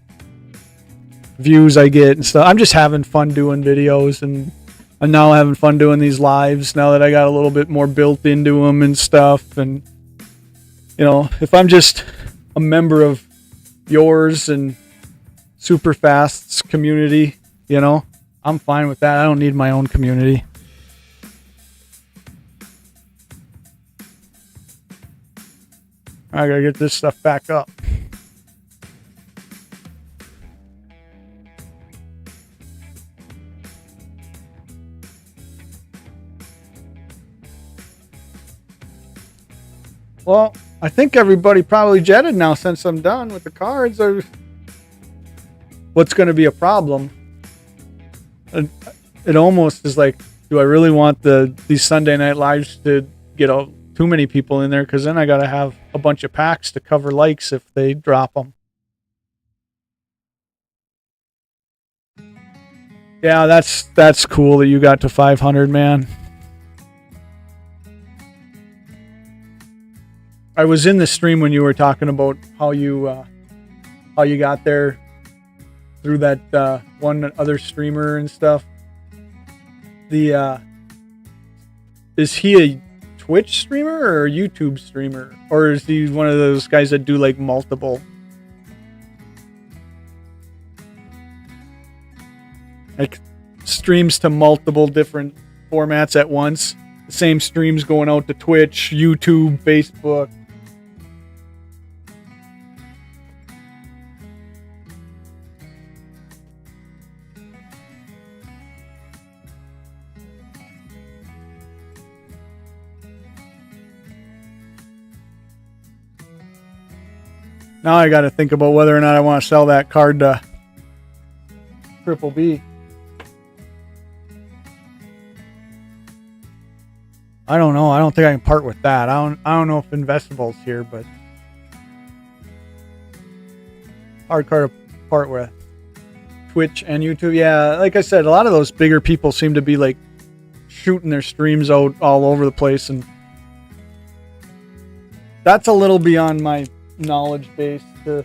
S2: views I get and stuff. I'm just having fun doing videos, and I'm now having fun doing these lives now that I got a little bit more built into them and stuff. And, you know, if I'm just a member of yours and Superfast's community, you know, I'm fine with that. I don't need my own community. I gotta get this stuff back up. Well, I think everybody probably jetted now since I'm done with the cards. What's going to be a problem? It almost is like, do I really want these Sunday night lives to get too many people in there? Because then I got to have a bunch of packs to cover likes if they drop them. Yeah, that's cool that you got to 500, man. I was in the stream when you were talking about how you got there through that one other streamer and stuff. Is he a Twitch streamer or a YouTube streamer, or is he one of those guys that do like multiple? Like streams to multiple different formats at once. The same streams going out to Twitch, YouTube, Facebook. Now I got to think about whether or not I want to sell that card to Triple B. I don't know. I don't think I can part with that. I don't know if Investable's here, but hard card to part with. Twitch and YouTube. Yeah, like I said, a lot of those bigger people seem to be like shooting their streams out all over the place, and that's a little beyond my knowledge base to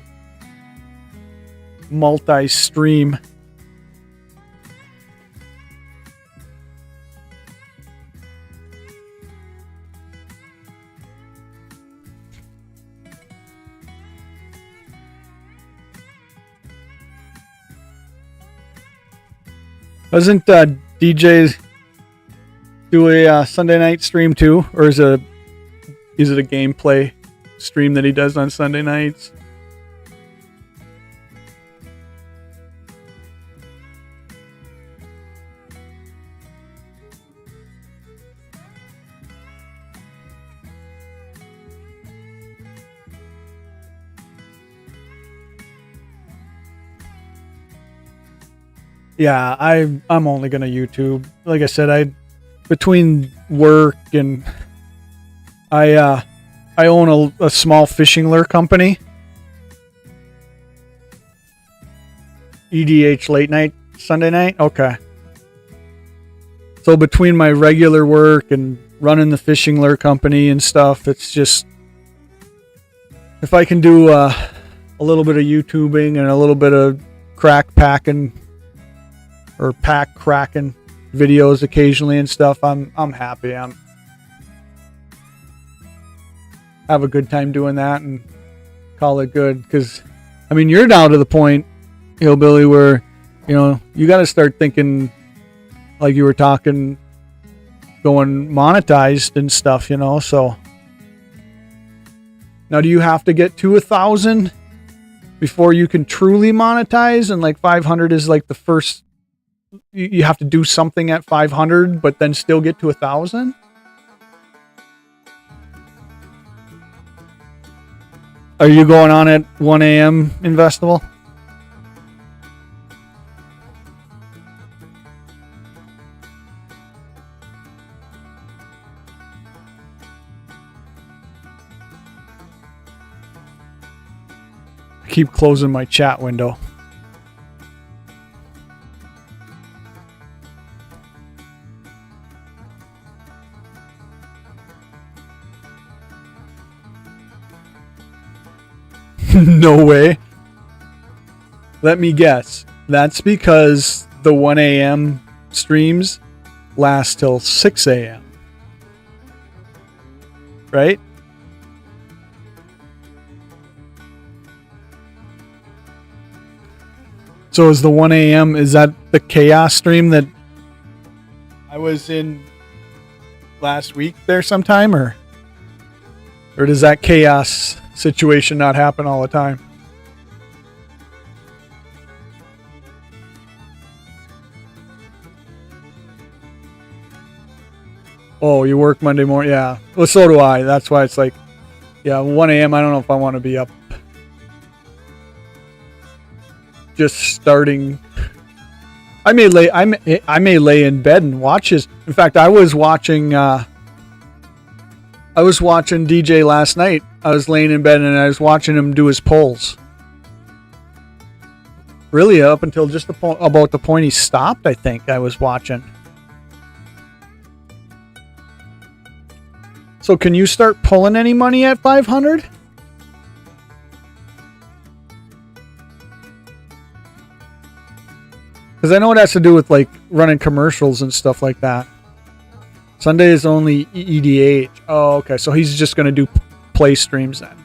S2: multi-stream. Doesn't DJ do a Sunday night stream too, or is it a gameplay stream that he does on Sunday nights? Yeah, I'm only gonna YouTube. Like I said, between work and I own a small fishing lure company. EDH late night, Sunday night? Okay. So between my regular work and running the fishing lure company and stuff, it's just, if I can do a little bit of YouTubing and a little bit of crack packing or pack cracking videos occasionally and stuff, I'm happy. Have a good time doing that and call it good. Because, I mean, you're now to the point, Hillbilly, where, you know, you got to start thinking like you were talking, going monetized and stuff, you know. So now, do you have to get to 1,000 before you can truly monetize? And like 500 is like the first, you have to do something at 500, but then still get to 1,000? Are you going on at 1 a.m. Investable? keep closing my chat window. No way. Let me guess. That's because the 1 a.m. streams last till 6 a.m. Right? So is the 1 a.m. is that the chaos stream that I was in last week there sometime, or does that chaos situation not happen all the time? Oh, you work Monday morning? Yeah. Well, so do I. That's why it's like, yeah, 1 a.m. I don't know if I want to be up. Just starting. I may lay in bed and watch this. In fact, I was watching DJ last night. I was laying in bed and I was watching him do his polls. Really, up until just about the point he stopped, I think I was watching. So can you start pulling any money at 500? Because I know it has to do with like running commercials and stuff like that. Sunday is only EDH. Oh, okay. So he's just going to do play streams then.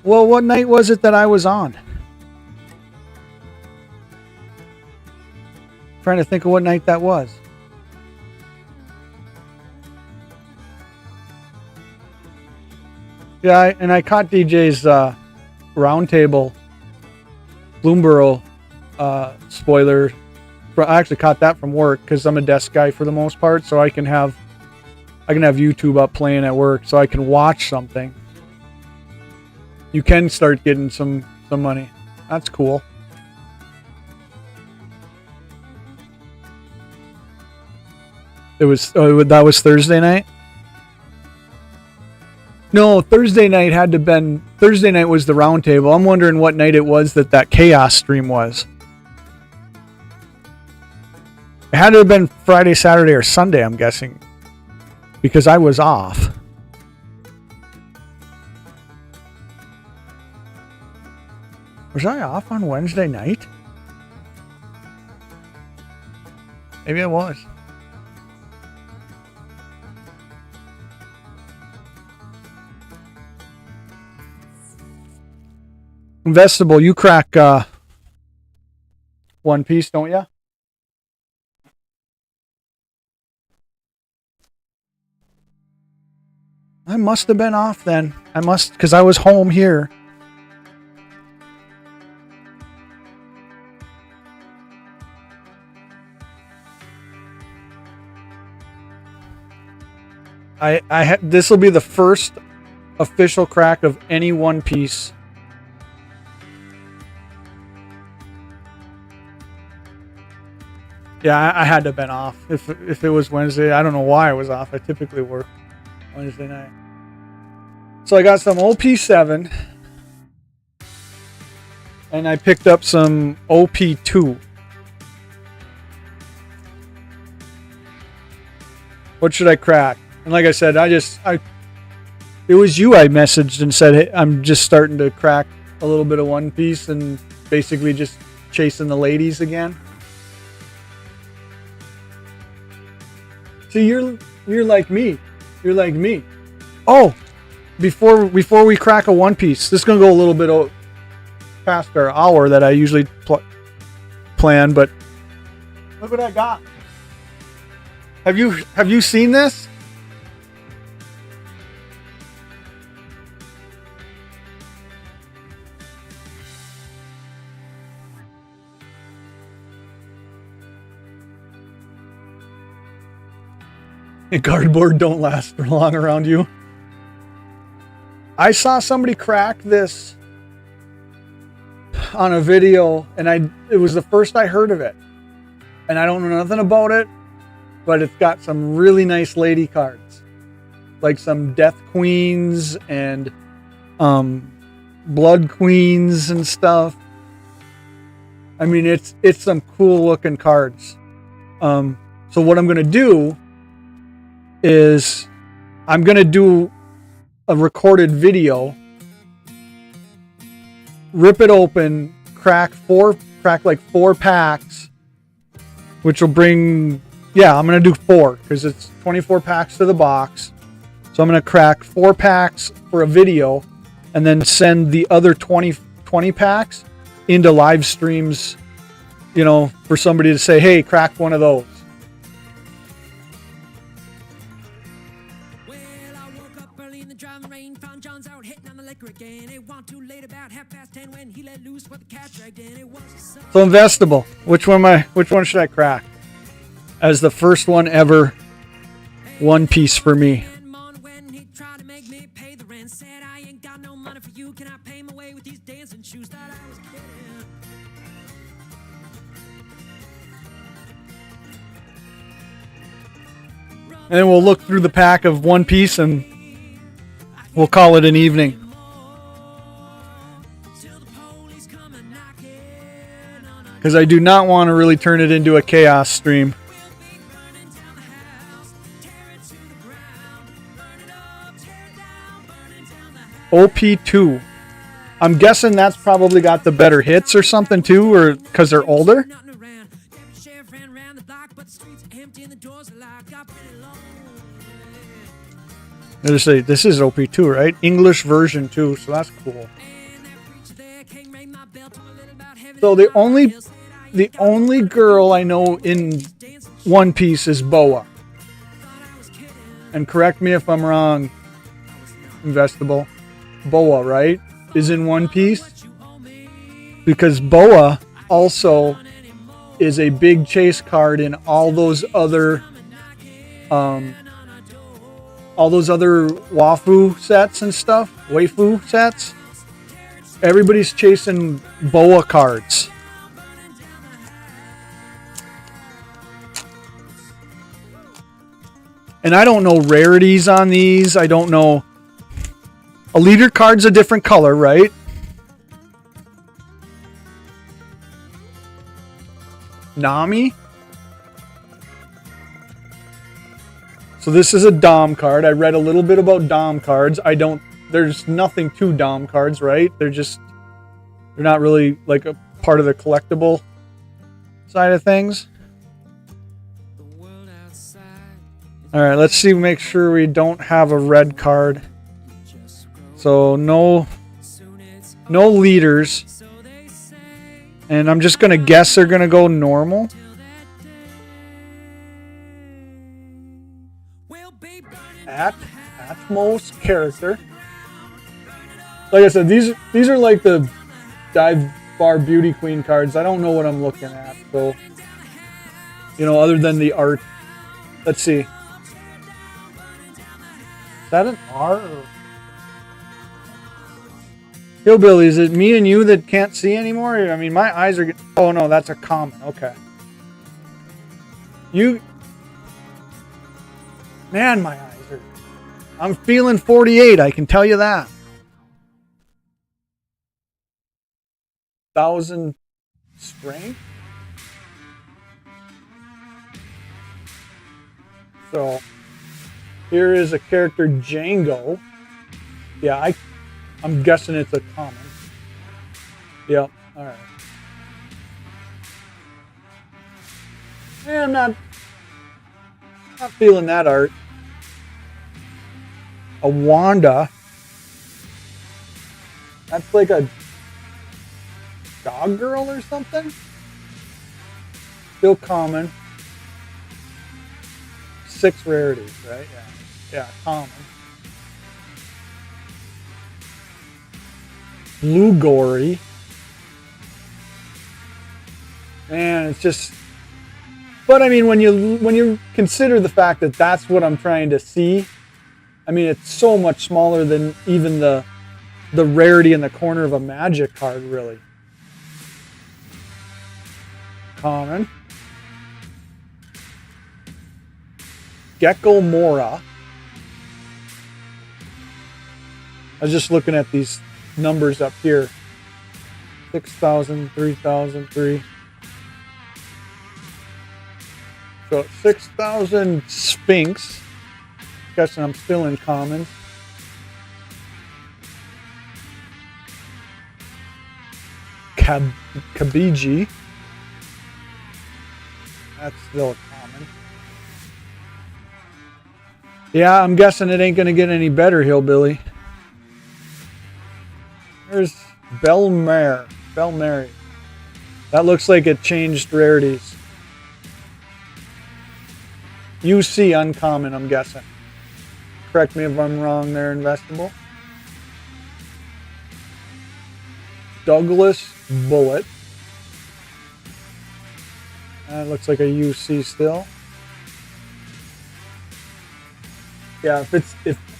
S2: Well, what night was it that I was on? Trying to think of what night that was. Yeah, and I caught DJ's roundtable Bloomborough spoiler. I actually caught that from work because I'm a desk guy for the most part, so I can have YouTube up playing at work, so I can watch something. You can start getting some money. That's cool. That was Thursday night? No, Thursday night Thursday night was the roundtable. I'm wondering what night it was that chaos stream was. It had to have been Friday, Saturday, or Sunday, I'm guessing. Because I was off. Was I off on Wednesday night? Maybe I was. Investable, you crack One Piece, don't ya? I must have been off then. Because I was home here. This will be the first official crack of any One Piece. Yeah, I had to have been off. If it was Wednesday, I don't know why I was off. I typically work Wednesday night. So I got some OP7. And I picked up some OP2. What should I crack? And like I said, it was you I messaged and said, hey, I'm just starting to crack a little bit of One Piece and basically just chasing the ladies again. See, you're like me. You're like me. Oh, before we crack a One Piece, this is gonna go a little bit past our hour that I usually plan, but look what I got. Have you seen this? Cardboard don't last for long around you. I saw somebody crack this on a video, and it was the first I heard of it. and I don't know nothing about it, but it's got some really nice lady cards, like some Death Queens and Blood Queens and stuff. I mean, it's some cool looking cards. So what I'm gonna do is I'm gonna do a recorded video, rip it open, crack like 4 packs, which will bring, yeah, I'm gonna do 4 because it's 24 packs to the box. So I'm gonna crack 4 packs for a video, and then send the other 20 packs into live streams, you know, for somebody to say, hey, crack one of those. So investable. Which one should I crack as the first one ever One Piece for me? And then we'll look through the pack of One Piece and we'll call it an evening. Because I do not want to really turn it into a chaos stream. OP2. I'm guessing that's probably got the better hits or something too, or because they're older. I just say this is OP2, right? English version too, so that's cool. So the only girl I know in One Piece is Boa. And correct me if I'm wrong, Investable. Boa, right? Is in One Piece. Because Boa also is a big chase card in all those other waifu sets and stuff. Waifu sets. Everybody's chasing Boa cards. And I don't know rarities on these. I don't know. A leader card's a different color, right? Nami. So this is a Dom card. I read a little bit about Dom cards. There's nothing to Dom cards, right? They're not really like a part of the collectible side of things. All right, let's see, make sure we don't have a red card. So no leaders. And I'm just going to guess they're going to go normal. Atmos character. Like I said, these are like the dive bar beauty queen cards. I don't know what I'm looking at. So, you know, other than the art. Let's see. Is that an R? Or... Hillbilly, is it me and you that can't see anymore? I mean, my eyes are... Oh, no, that's a common. Okay. Man, my eyes are... I'm feeling 48, I can tell you that. 1,000 strength. So, here is a character, Django. Yeah, I'm guessing it's a common. Yep, alright. Yeah, I'm not feeling that art. A Wanda. That's like a dog girl or something? Still common. 6 rarities, right? Yeah, common. Blue Gory. Man, it's just... But I mean, when you consider the fact that that's what I'm trying to see, I mean, it's so much smaller than even the rarity in the corner of a Magic card, really. Common. Gecko Mora. I was just looking at these numbers up here. 6,000, 3,000, 3. So 6,000 Sphinx. Guessing I'm still in common. Kabiji. That's still a common. Yeah, I'm guessing it ain't gonna get any better, Hillbilly. There's Belmare. Belmary. That looks like it changed rarities. UC uncommon, I'm guessing. Correct me if I'm wrong there, Investable. Douglas Bullet. That looks like a UC still. Yeah,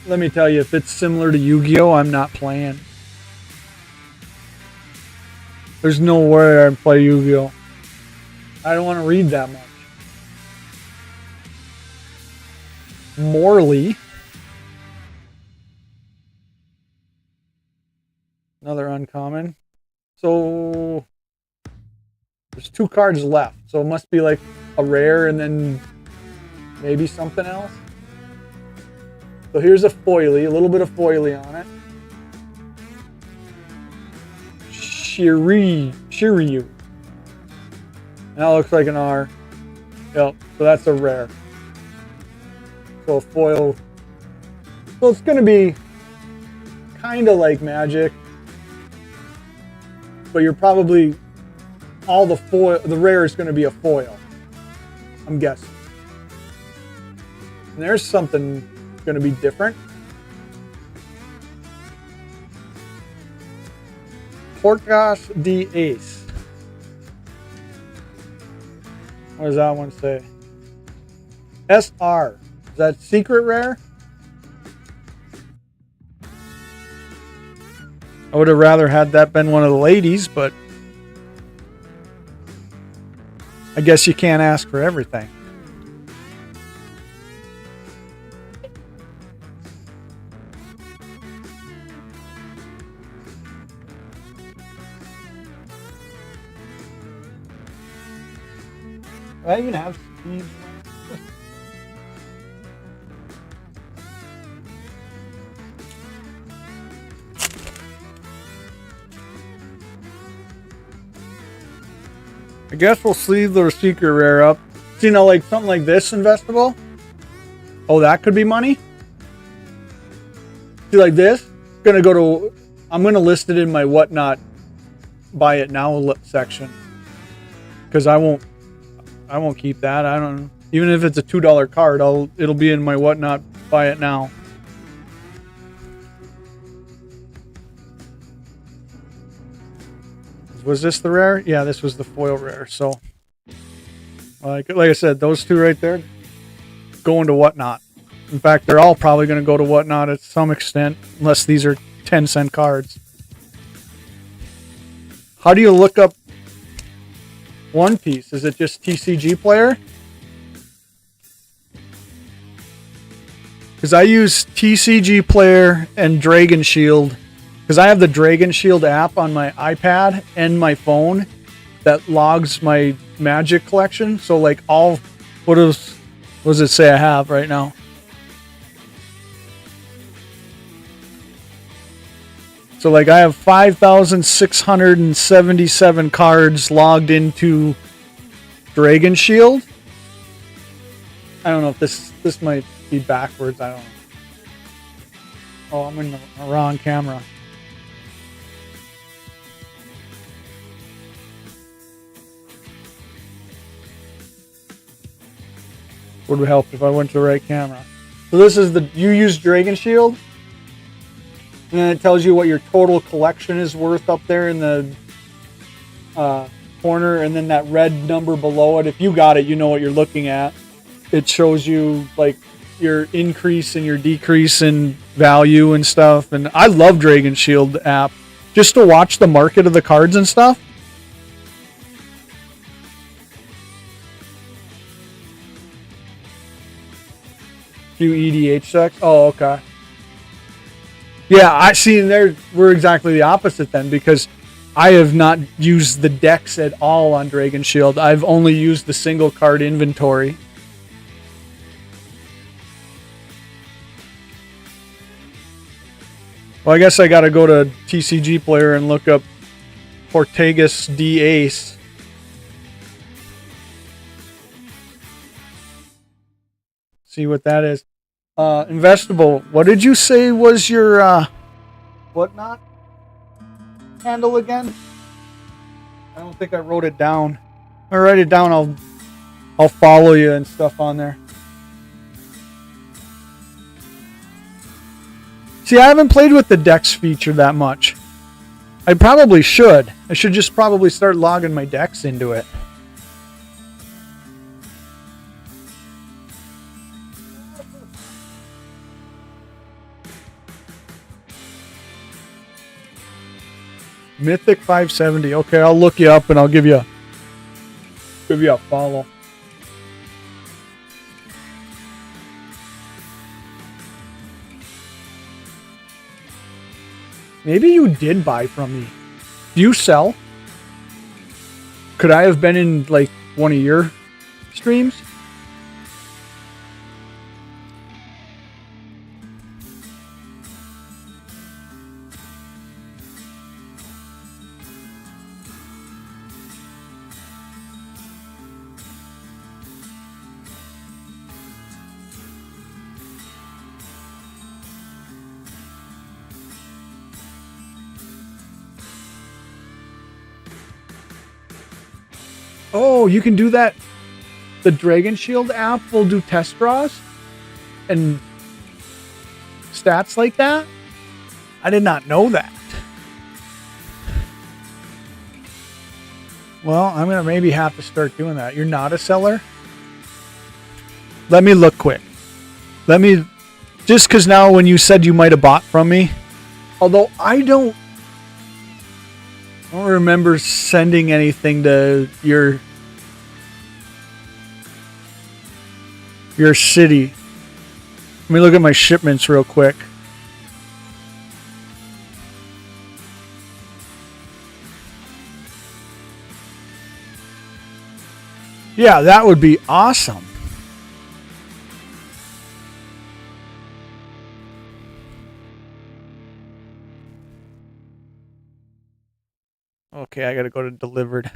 S2: let me tell you, if it's similar to Yu-Gi-Oh, I'm not playing. There's no way I play Yu-Gi-Oh. I don't want to read that much. Morley. Another uncommon. So there's 2 cards left. So it must be like a rare and then maybe something else. So here's a foily, a little bit of foily on it. Shiryu. That looks like an R. Yep, so that's a rare. So a foil. So it's going to be kind of like Magic. But you're probably, all the foil, the rare is going to be a foil. I'm guessing. And there's something going to be different. Portas de Ace. What does that one say? SR. Is that secret rare? I would have rather had that been one of the ladies, but I guess you can't ask for everything. I even have these. I guess we'll sleeve the secret rare up. So, you know, like something like this investable. Oh, that could be money. See, like this. Gonna go to. I'm gonna list it in my whatnot. Buy it now section. Because I won't keep that. I don't. Even if it's a $2 card, it'll be in my whatnot. Buy it now. Was this the rare? Yeah, this was the foil rare. So, like I said, those 2 right there, going to whatnot. In fact, they're all probably going to go to whatnot at some extent, unless these are 10-cent cards. How do you look up One Piece? Is it just TCG Player? Because I use TCG Player and Dragon Shield. Because I have the Dragon Shield app on my iPad and my phone that logs my Magic collection. So like what does it say I have right now? So like I have 5,677 cards logged into Dragon Shield. I don't know if this might be backwards. I don't know. Oh, I'm in the wrong camera. Would have helped if I went to the right camera. So this is you use Dragon Shield, and then it tells you what your total collection is worth up there in the corner, and then that red number below it. If you got it, you know what you're looking at. It shows you like your increase and your decrease in value and stuff. And I love Dragon Shield app just to watch the market of the cards and stuff. few EDH decks. Oh, okay. Yeah, I see. There, we're exactly the opposite then, because I have not used the decks at all on Dragon Shield. I've only used the single card inventory. Well, I guess I got to go to TCG Player and look up Portegas D Ace. See what that is. Investable. What did you say was your whatnot handle again? I don't think I wrote it down. I'll write it down. I'll follow you and stuff on there. See, I haven't played with the decks feature that much. I probably should. I should just probably start logging my decks into it. Mythic 570. Okay, I'll look you up and I'll give you a follow. Maybe you did buy from me. Do you sell? Could I have been in like one of your streams? Oh, you can do that. The Dragon Shield app will do test draws and stats like that. I did not know that. Well, I'm going to maybe have to start doing that. You're not a seller? Let me look quick. Just because now when you said you might have bought from me, although I don't remember sending anything to your city. Let me look at my shipments real quick. Yeah, that would be awesome. Okay, I gotta go to delivered.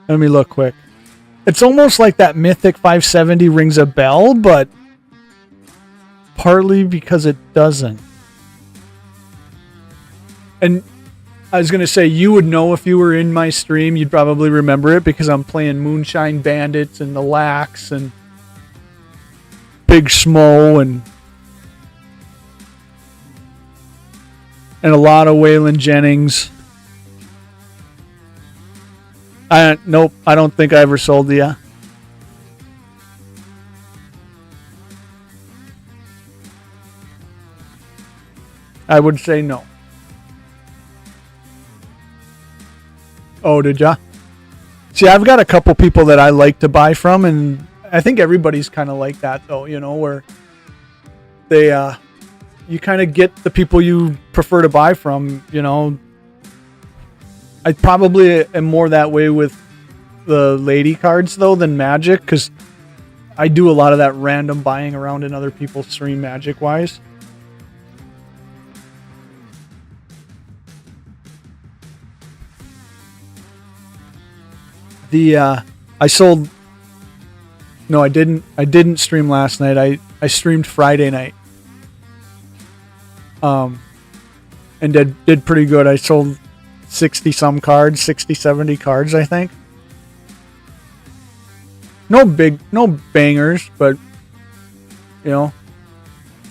S2: Let me look quick. It's almost like that Mythic 570 rings a bell, but partly because it doesn't. And I was gonna say, you would know if you were in my stream, you'd probably remember it because I'm playing Moonshine Bandits and the Lax and Big Smo and a lot of Waylon Jennings. Nope, I don't think I ever sold to you. I would say no. Oh, did ya? See, I've got a couple people that I like to buy from, and I think everybody's kind of like that, though, you know, where they, you kind of get the people you prefer to buy from, you know. I probably am more that way with the lady cards, though, than Magic, because I do a lot of that random buying around in other people's stream Magic-wise. I sold... No, I didn't stream last night. I streamed Friday night. And did pretty good. I sold 60 some cards, 60, 70 cards, I think. No bangers, but you know,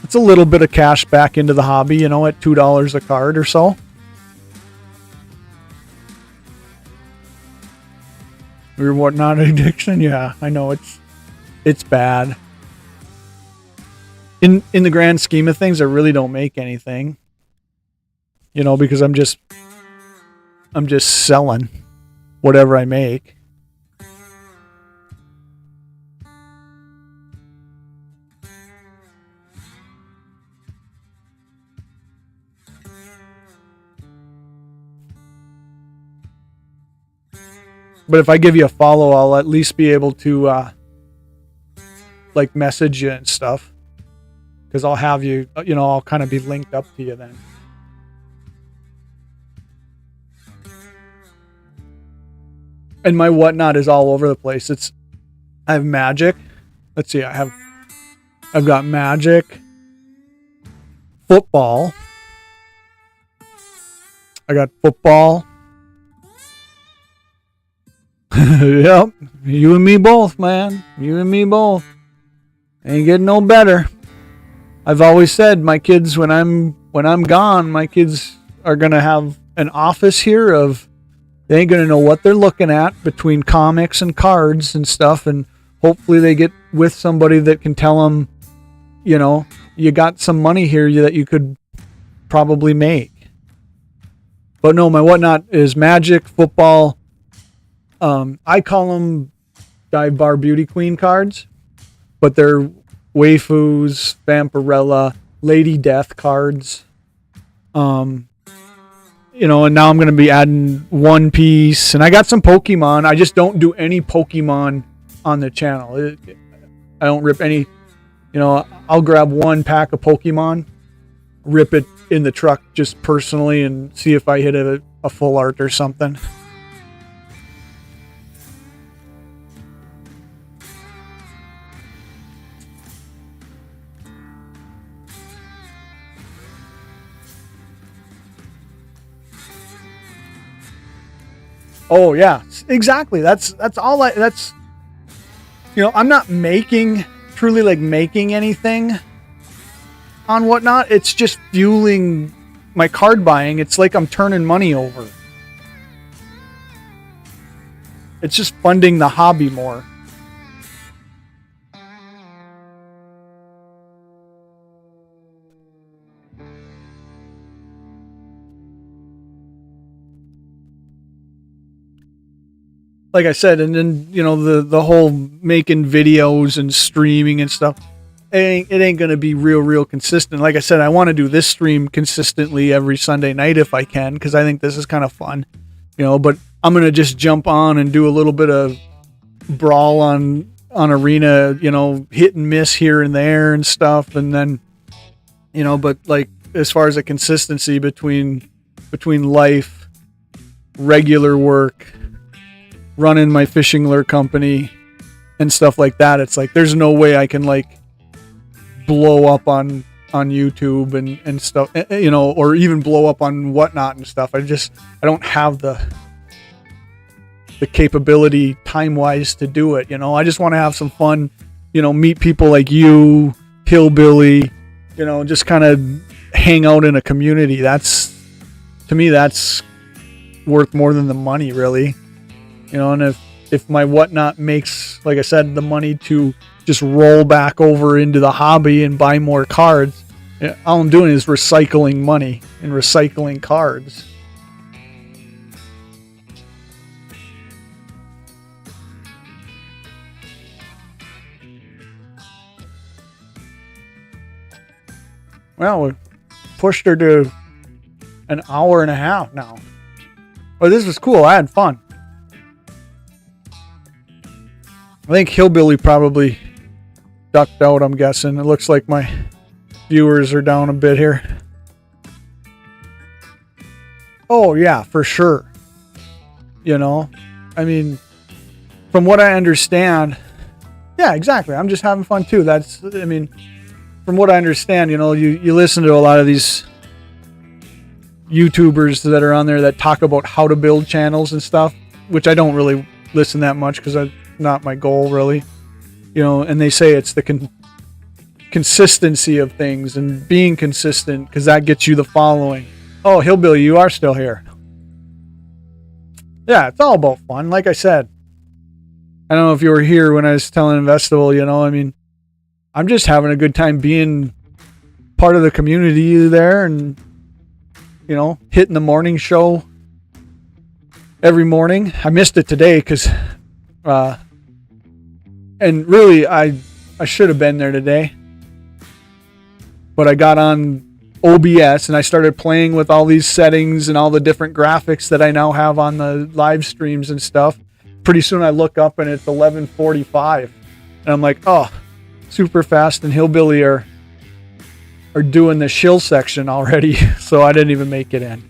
S2: it's a little bit of cash back into the hobby, you know, at $2 a card or so. Your whatnot addiction? Yeah, I know it's bad. In the grand scheme of things, I really don't make anything. You know, because I'm just selling whatever I make. But if I give you a follow, I'll at least be able to like message you and stuff, because I'll have you, I'll kind of be linked up to you then. And my whatnot is all over the place. I have Magic. Let's see, I've got Magic, football. I got football. Yep, you and me both, man. You and me both. Ain't getting no better. I've always said my kids, when I'm gone, my kids are gonna have an office here of, they ain't gonna know what they're looking at between comics and cards and stuff, and hopefully they get with somebody that can tell them, you got some money here that you could probably make. But no, my whatnot is Magic, football. I call them Dive Bar Beauty Queen cards, but they're waifus, Vampirella, Lady Death cards. And now I'm going to be adding One Piece, and I got some Pokemon. I just don't do any Pokemon on the channel. I don't rip any, I'll grab one pack of Pokemon, rip it in the truck just personally, and see if I hit a full art or something. Oh yeah, exactly. That's all. I'm not truly making anything on whatnot. It's just fueling my card buying. It's like I'm turning money over. It's just funding the hobby more. Like I said, and then, the whole making videos and streaming and stuff, it ain't going to be real consistent. Like I said, I want to do this stream consistently every Sunday night if I can, because I think this is kind of fun, but I'm going to just jump on and do a little bit of brawl on Arena, hit and miss here and there and stuff. And then, but like, as far as a consistency between life, regular work, running my fishing lure company and stuff like that, it's like there's no way I can blow up on YouTube and stuff, or even blow up on whatnot and stuff. I don't have the capability time-wise to do it. I just want to have some fun, meet people like you, Hillbilly, just kind of hang out in a community. To me, that's worth more than the money, really. And if my whatnot makes, like I said, the money to just roll back over into the hobby and buy more cards, all I'm doing is recycling money and recycling cards. Well, we pushed her to an hour and a half now. Oh, this was cool. I had fun. I think Hillbilly probably ducked out, I'm guessing. It looks like my viewers are down a bit here. Oh, yeah, for sure. I mean, from what I understand, yeah, exactly. I'm just having fun too. From what I understand, you listen to a lot of these YouTubers that are on there that talk about how to build channels and stuff, which I don't really listen that much because that's not my goal, really. And they say it's the consistency of things and being consistent, because that gets you the following. Oh, Hillbilly, you are still here. Yeah, it's all about fun. Like I said, I don't know if you were here when I was telling Investable, I'm just having a good time being part of the community there, and hitting the morning show every morning. I missed it today because and really I should have been there today, but I got on OBS and I started playing with all these settings and all the different graphics that I now have on the live streams and stuff, pretty soon I look up and it's 11:45, and I'm like, oh, Superfast and Hillbilly are doing the shill section already, so I didn't even make it in.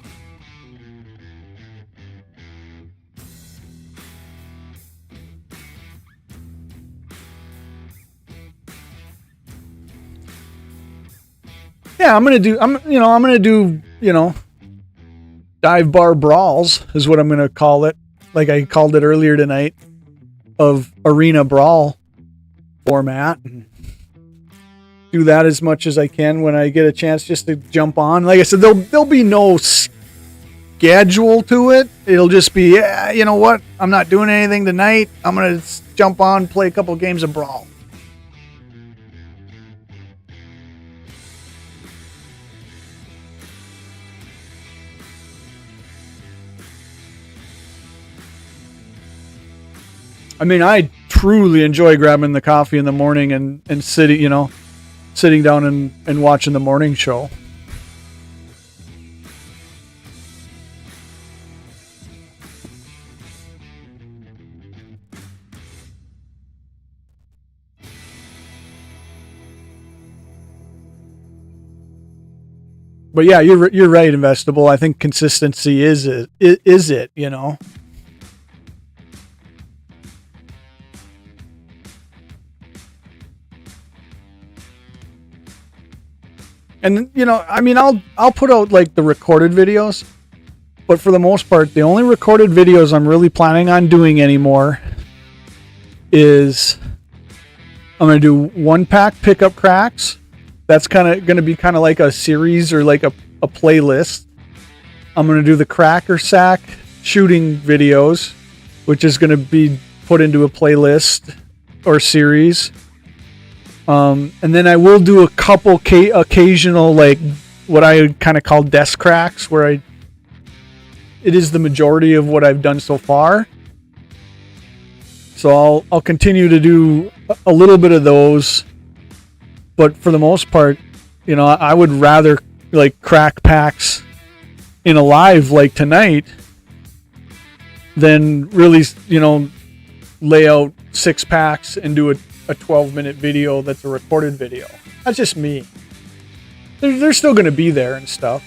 S2: Yeah, I'm gonna do dive bar brawls is what I'm gonna call it, like I called it earlier tonight, of arena brawl format. Do that as much as I can when I get a chance just to jump on. Like I said, there'll be no schedule to it. It'll just be, yeah, you know what? I'm not doing anything tonight. I'm gonna jump on, play a couple games of brawl. I mean, I truly enjoy grabbing the coffee in the morning and sitting down and watching the morning show. But yeah, you're right, Investable. I think consistency is it, you know. And I mean, I'll put out like the recorded videos, but for the most part, the only recorded videos I'm really planning on doing anymore is I'm going to do 1-pack pickup cracks. That's going to be kind of like a series or like a playlist. I'm going to do the cracker sack shooting videos, which is going to be put into a playlist or series. And then I will do a couple occasional, like what I kind of call desk cracks, where it is the majority of what I've done so far. So I'll continue to do a little bit of those, but for the most part, I would rather like crack packs in a live like tonight than really, lay out 6 packs and do a 12-minute video that's a recorded video. That's just me. They're still going to be there and stuff.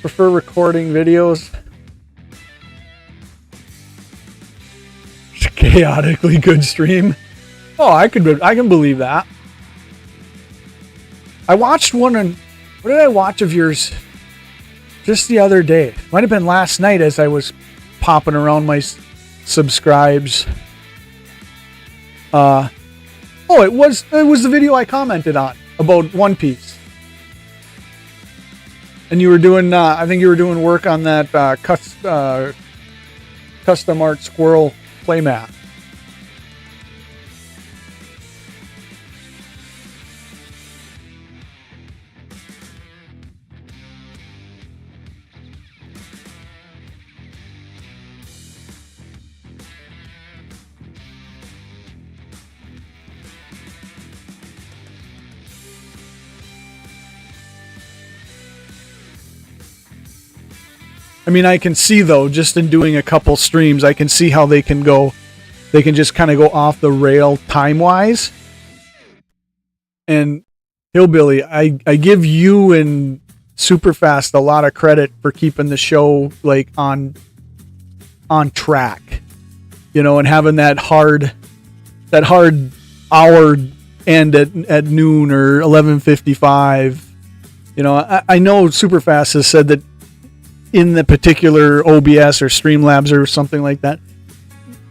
S2: Prefer recording videos. It's a chaotically good stream. Oh, I can believe that. I watched one on... What did I watch of yours just the other day? Might have been last night as I was popping around my subscribes. Oh, it was the video I commented on about One Piece. And you were doing, I think you were doing work on that custom art squirrel playmat. I mean, I can see though, just in doing a couple streams, I can see how they can just kind of go off the rail time-wise. And Hillbilly, I give you and Superfast a lot of credit for keeping the show like on track, and having that hard hour end at noon or 11:55. I know Superfast has said that in the particular OBS or Streamlabs or something like that,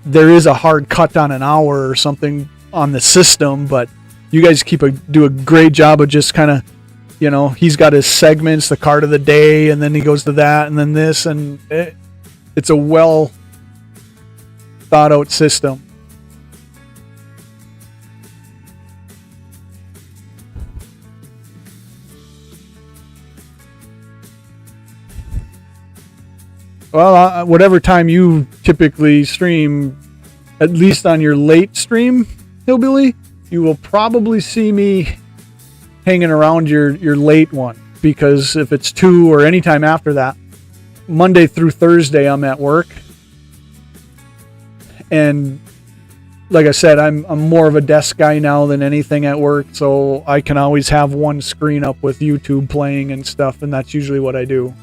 S2: there is a hard cut on an hour or something on the system, but you guys do a great job of just kind of, he's got his segments, the card of the day, and then he goes to that, and then this, and it's a well thought out system. Well, whatever time you typically stream, at least on your late stream, Hillbilly, you will probably see me hanging around your late one. Because if it's 2 or any time after that, Monday through Thursday I'm at work. And like I said, I'm more of a desk guy now than anything at work, so I can always have one screen up with YouTube playing and stuff, and that's usually what I do.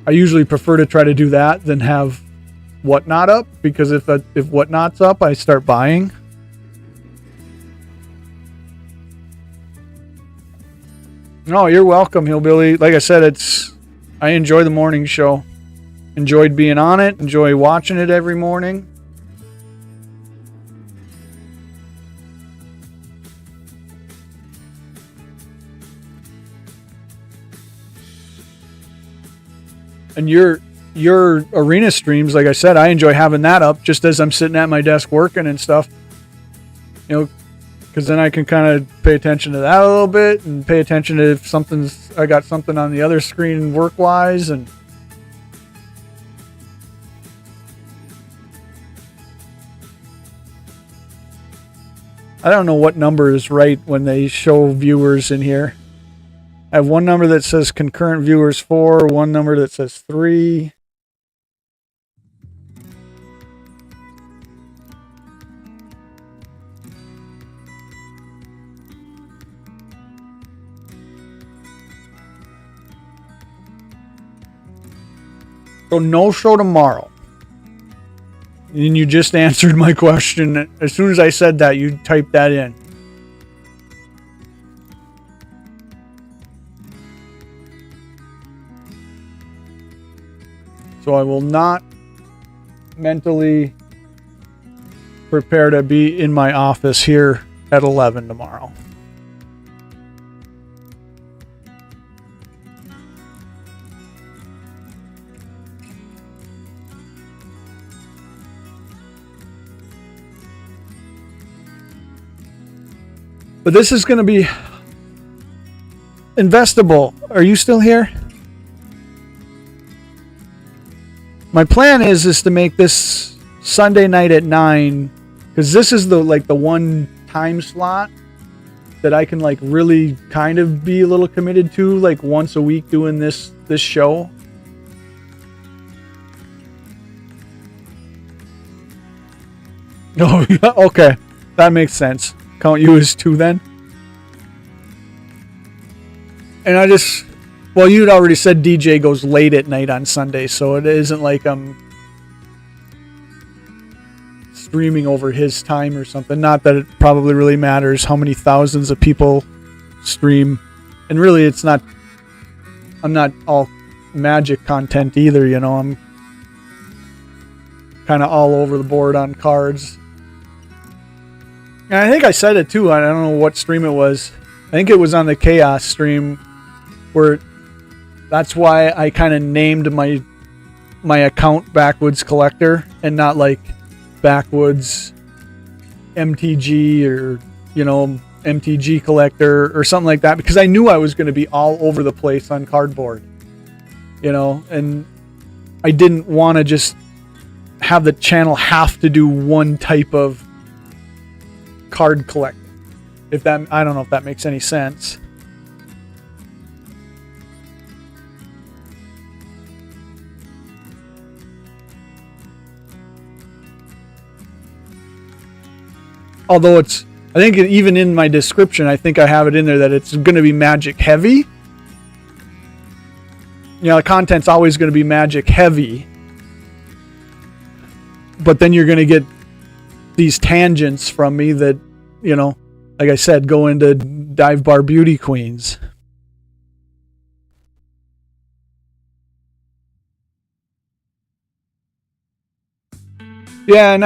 S2: I usually prefer to try to do that than have Whatnot up, because if Whatnot's up, I start buying. No, you're welcome, Hillbilly. Like I said, I enjoy the morning show. Enjoyed being on it. Enjoy watching it every morning. And your arena streams, like I said, I enjoy having that up just as I'm sitting at my desk working and stuff. You know, because then I can kind of pay attention to that a little bit and pay attention to if I got something on the other screen work-wise. And I don't know what number is right when they show viewers in here. I have one number that says concurrent viewers 4, one number that says 3. So no show tomorrow. And you just answered my question. As soon as I said that, you typed that in. So I will not mentally prepare to be in my office here at 11 tomorrow. But this is going to be investable. Are you still here? My plan is to make this Sunday night at 9, because this is the one time slot that I can really kind of be a little committed to, once a week doing this show. Oh yeah, okay, that makes sense. Count you as 2 then. And you'd already said DJ goes late at night on Sunday, so it isn't like I'm streaming over his time or something. Not that it probably really matters how many thousands of people stream. And really, I'm not all magic content either, I'm kind of all over the board on cards. And I think I said it too. I don't know what stream it was. I think it was on the Chaos stream, where that's why I kind of named my account Backwoods Collector and not Backwoods MTG or MTG Collector or something like that, because I knew I was going to be all over the place on cardboard, and I didn't want to just have the channel have to do one type of card collecting. I don't know if that makes any sense. Although I think even in my description, I think I have it in there that it's going to be magic heavy. The content's always going to be magic heavy. But then you're going to get these tangents from me that, like I said, go into dive bar beauty queens. Yeah, and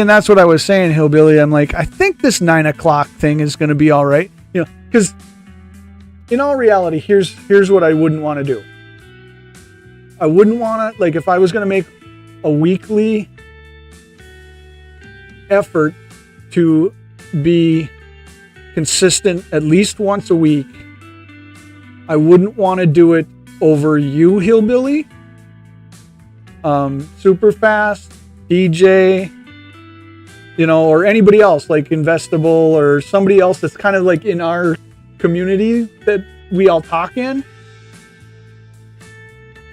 S2: that's what I was saying, Hillbilly. I'm like, I think this 9 o'clock thing is going to be all right. Because in all reality, here's what I wouldn't want to do. I wouldn't want to, if I was going to make a weekly effort to be consistent at least once a week, I wouldn't want to do it over you, Hillbilly, Super Fast, DJ, or anybody else like Investable or somebody else that's kind of in our community that we all talk in.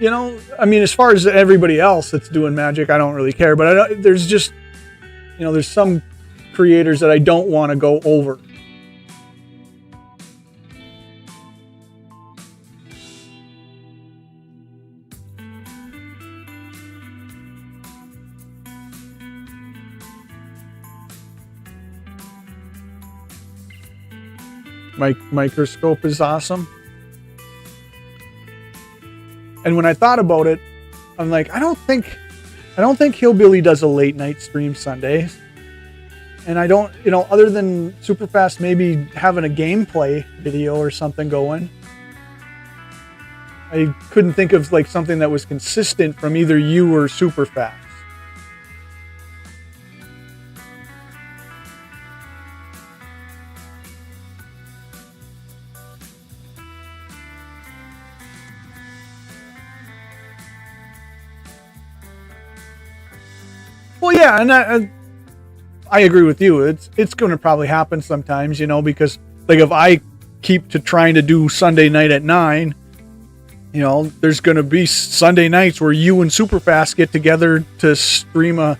S2: As far as everybody else that's doing magic, I don't really care, but there's just there's some creators that I don't want to go over. Microscope is awesome. And when I thought about it, I'm like, I don't think Hillbilly does a late night stream Sundays. And I don't, other than Superfast maybe having a gameplay video or something going, I couldn't think of like something that was consistent from either you or Superfast. Well, yeah, and I agree with you. It's going to probably happen sometimes, because like if I keep trying to do Sunday night at 9, there's going to be Sunday nights where you and Superfast get together to stream a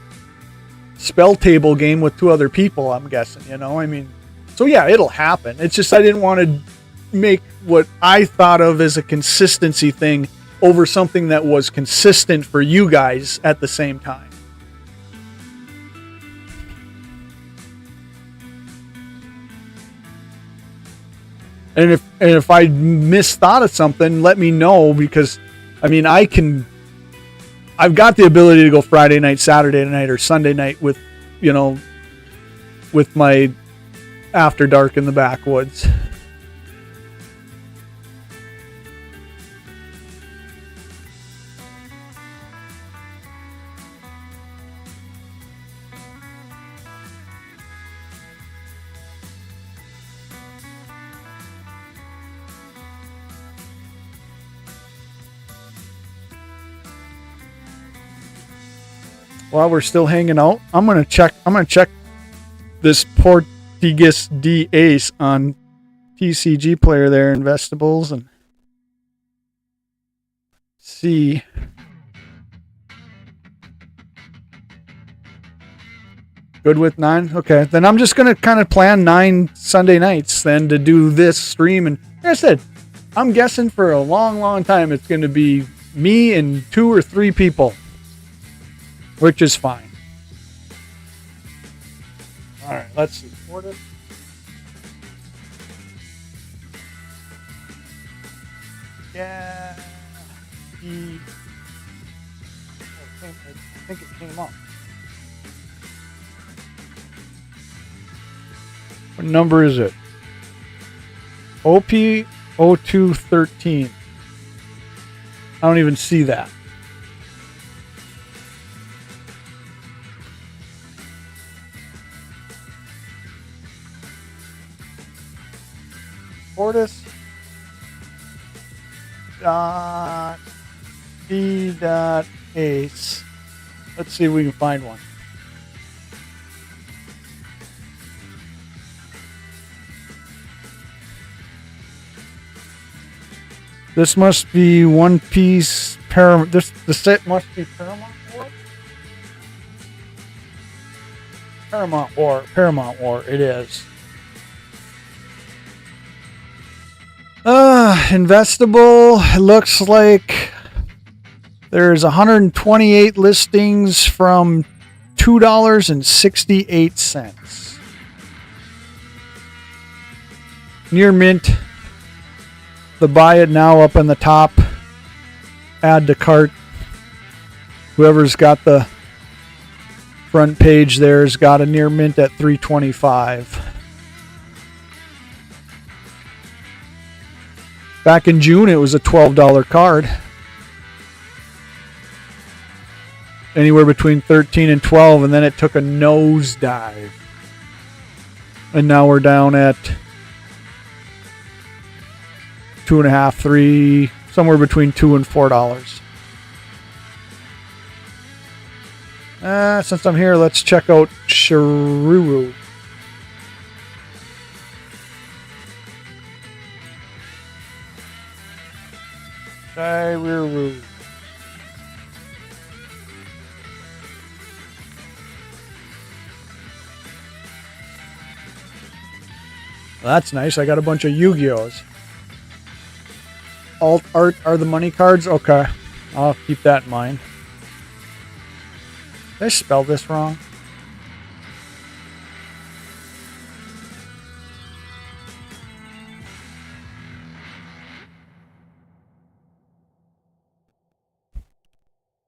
S2: spell table game with 2 other people, I'm guessing, so yeah, it'll happen. It's just I didn't want to make what I thought of as a consistency thing over something that was consistent for you guys at the same time. And if I misthought of something, let me know, because I've got the ability to go Friday night, Saturday night, or Sunday night with my After Dark in the Backwoods. While we're still hanging out, I'm gonna check this Portuguese D Ace on TCG Player there, Investables, and see. Good with 9? Okay, then I'm just gonna kind of plan 9 Sunday nights then to do this stream, and like I said, I'm guessing for a long, long time it's gonna be me and 2 or 3 people. Which is fine. All right, let's see. Order. Yeah. I think it came up. What number is it? OP0213. I don't even see that. Fortis D.Ace. Let's see if we can find one. This must be One Piece Paramount. The set must be Paramount War? Paramount War, it is. Investable. It looks like there's 128 listings from $2.68. Near mint. The buy it now up in the top. Add to cart. Whoever's got the front page there's got a near mint at $3.25. Back in June, it was a $12 card. Anywhere between 13 and 12, and then it took a nosedive. And now we're down at 2.5, 3, somewhere between $2 and $4. Since I'm here, let's check out Shiruru. Shiruru. Well, that's nice. I got a bunch of Yu-Gi-Ohs. Alt art are the money cards? Okay. I'll keep that in mind. Did I spell this wrong?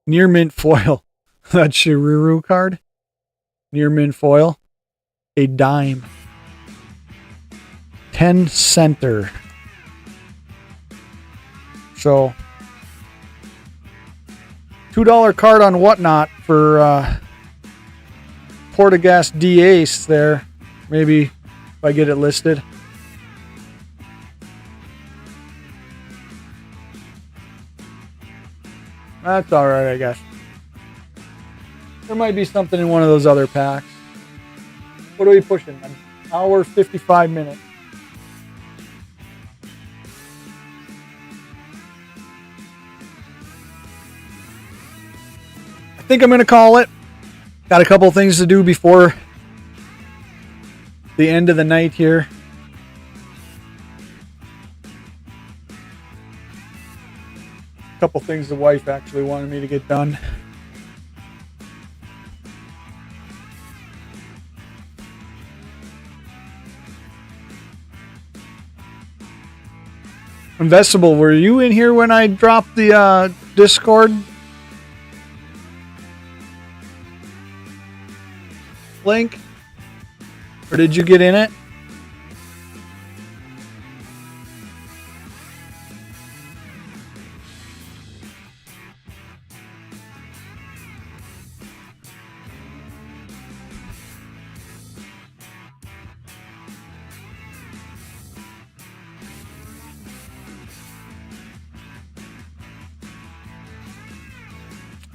S2: Near mint foil. That's Shiruru card. Near mint foil. A dime. 10 center. So $2 card on Whatnot for Portagast D-Ace there. Maybe if I get it listed. That's alright, I guess. There might be something in one of those other packs. What are we pushing? An hour, 55 minutes. I think I'm going to call it. Got a couple things to do before the end of the night here. A couple things the wife actually wanted me to get done. Investable, were you in here when I dropped the Discord link? Or did you get in it?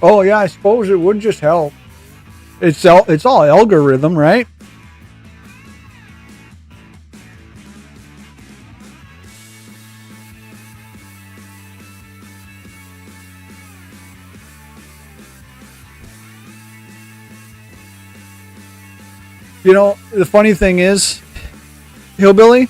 S2: Oh yeah, I suppose it would just help. It's all algorithm, right? You know, the funny thing is, Hillbilly,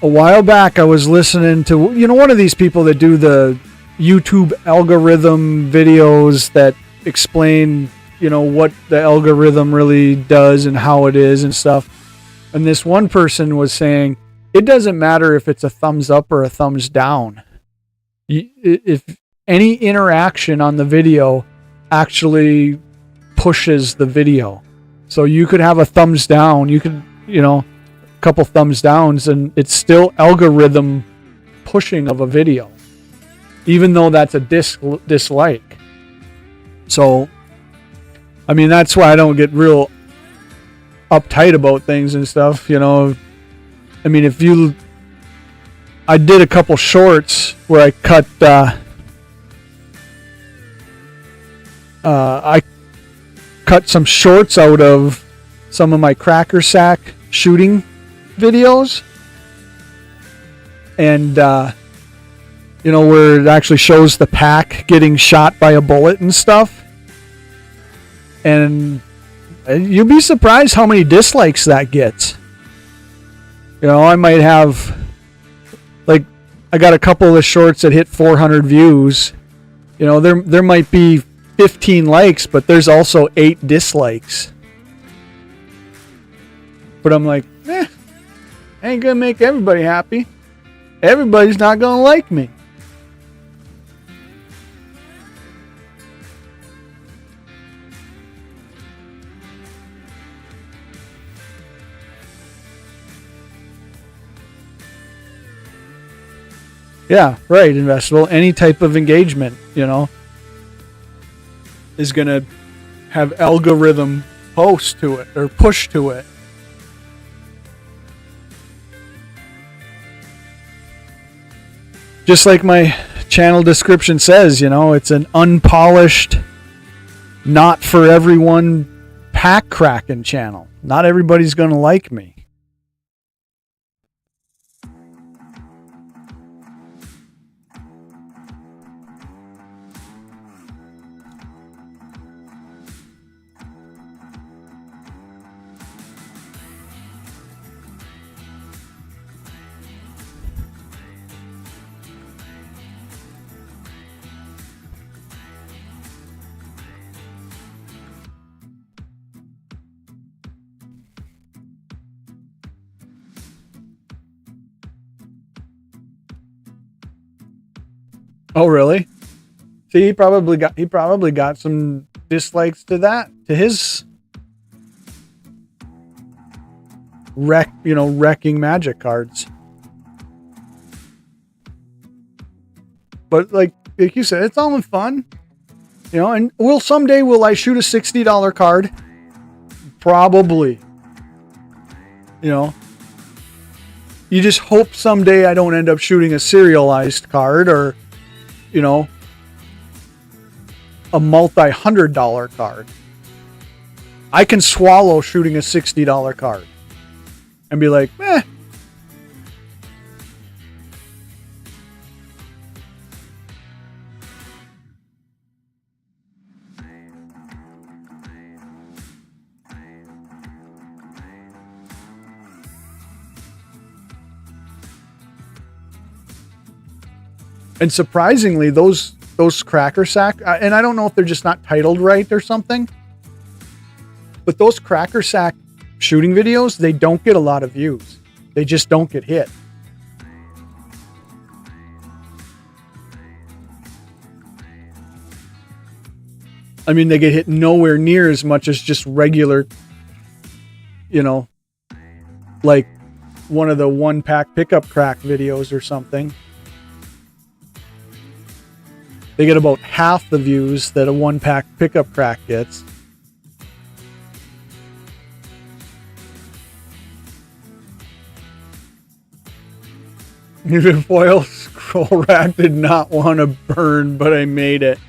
S2: a while back I was listening to, you know, one of these people that do the YouTube algorithm videos that explain, you know, what the algorithm really does and how it is and stuff. And this one person was saying, it doesn't matter if it's a thumbs up or a thumbs down. If any interaction on the video actually pushes the video. So you could have a thumbs down, you could, you know, a couple thumbs downs, and it's still algorithm pushing of a video, even though that's a dislike. So, I mean, that's why I don't get real uptight about things and stuff, you know. I mean, I did a couple shorts where I cut, I cut some shorts out of some of my Cracker Sack shooting videos. And, you know, where it actually shows the pack getting shot by a bullet and stuff. And you'd be surprised how many dislikes that gets. You know, I might have, like, I got a couple of the shorts that hit 400 views. You know, there might be 15 likes, but there's also 8 dislikes. But I'm like, ain't gonna make everybody happy. Everybody's not gonna like me. Yeah, right, Investable. Any type of engagement, you know, is going to have algorithm post to it or push to it. Just like my channel description says, you know, it's an unpolished, not for everyone pack cracking channel. Not everybody's going to like me. Oh, really? See, he probably got some dislikes to that, to his wrecking magic cards. But like you said, it's all in fun, and someday will I shoot a $60 card? Probably. You just hope someday I don't end up shooting a serialized card or, a multi-$100 card. I can swallow shooting a $60 card and be like, eh. And surprisingly, those Cracker Sack, and I don't know if they're just not titled right or something, but those Cracker Sack shooting videos, they don't get a lot of views. They just don't get hit. I mean, they get hit nowhere near as much as just regular, like one of the one-pack pickup crack videos or something. They get about half the views that a one-pack pickup crack gets. Even foil scroll rack did not want to burn, but I made it.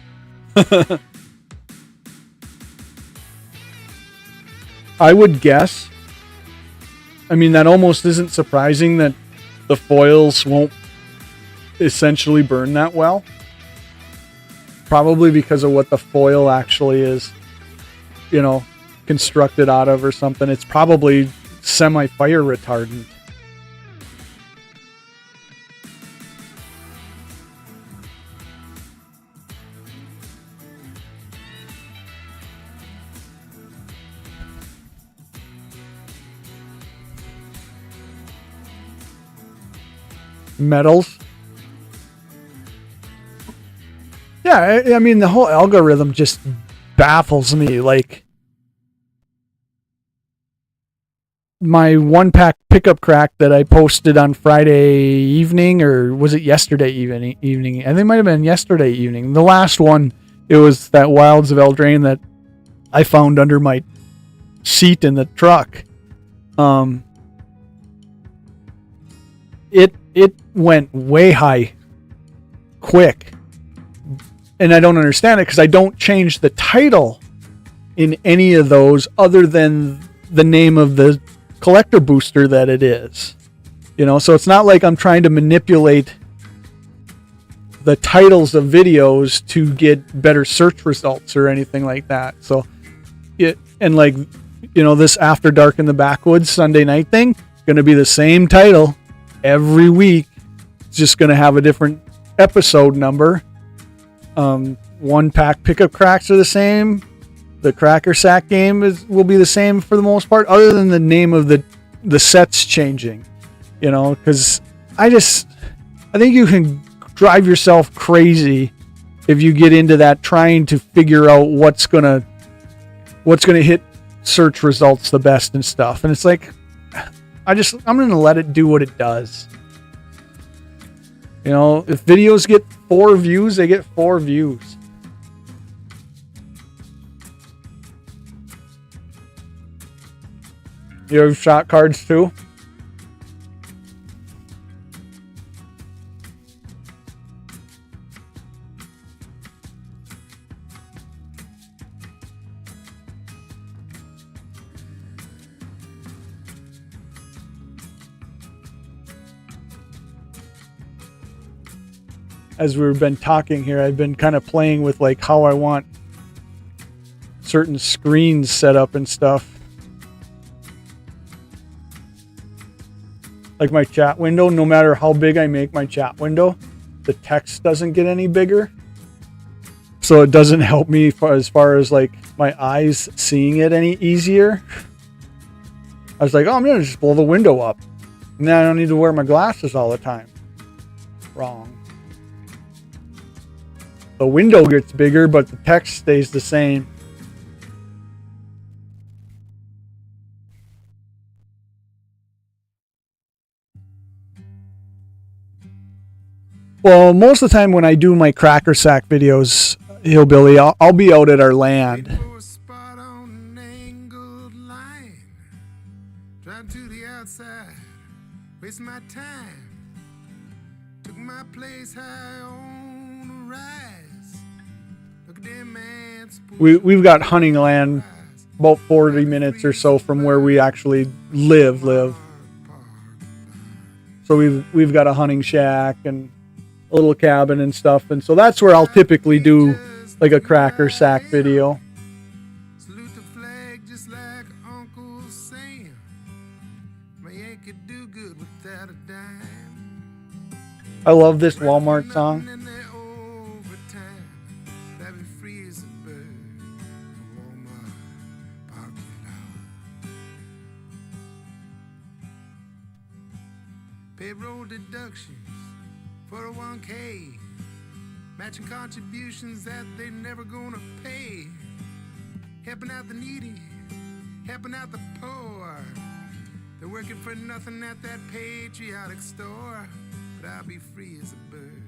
S2: I would guess. I mean, that almost isn't surprising that the foils won't essentially burn that well. Probably because of what the foil actually is, constructed out of or something. It's probably semi-fire retardant. Metals. Yeah, I mean, the whole algorithm just baffles me. Like, my one-pack pickup crack that I posted on Friday evening, or was it yesterday evening? I think it might have been yesterday evening. The last one, it was that Wilds of Eldraine that I found under my seat in the truck. It went way high quick. And I don't understand it because I don't change the title in any of those other than the name of the collector booster that it is. So it's not like I'm trying to manipulate the titles of videos to get better search results or anything like that. So this After Dark in the Backwoods Sunday night thing, going to be the same title every week. It's just going to have a different episode number. One-pack pickup cracks are the same. The Cracker Sack game will be the same for the most part, other than the name of the sets changing. Because I think you can drive yourself crazy if you get into that trying to figure out what's gonna hit search results the best and stuff. And it's like, I'm gonna let it do what it does. If videos get 4 views, they get 4 views. You have shot cards too? As we've been talking here, I've been kind of playing with like how I want certain screens set up and stuff. Like my chat window, no matter how big I make my chat window, the text doesn't get any bigger. So it doesn't help me as far as like my eyes seeing it any easier. I was like, I'm going to just blow the window up. And then I don't need to wear my glasses all the time. Wrong. The window gets bigger, but the text stays the same. Well, most of the time when I do my cracker sack videos, Hillbilly, I'll be out at our land.
S3: To the outside, waste my time, took my place high on the rise. Look at them man's
S2: We've got hunting land about 40 minutes or so from where we actually live. So we've got a hunting shack and a little cabin and stuff, and so that's where I'll typically do like a cracker sack video.
S3: salute the flag just like Uncle Sam. My Yankee do good without a dime.
S2: I love this Walmart song.
S3: In their overtime, that be free as a bird. Walmart parking lot. Payroll deductions for a 1K, matching contributions that they never gonna pay, helping out the needy, helping out the poor. They're working for nothing at that patriotic store, but I'll be free as a bird.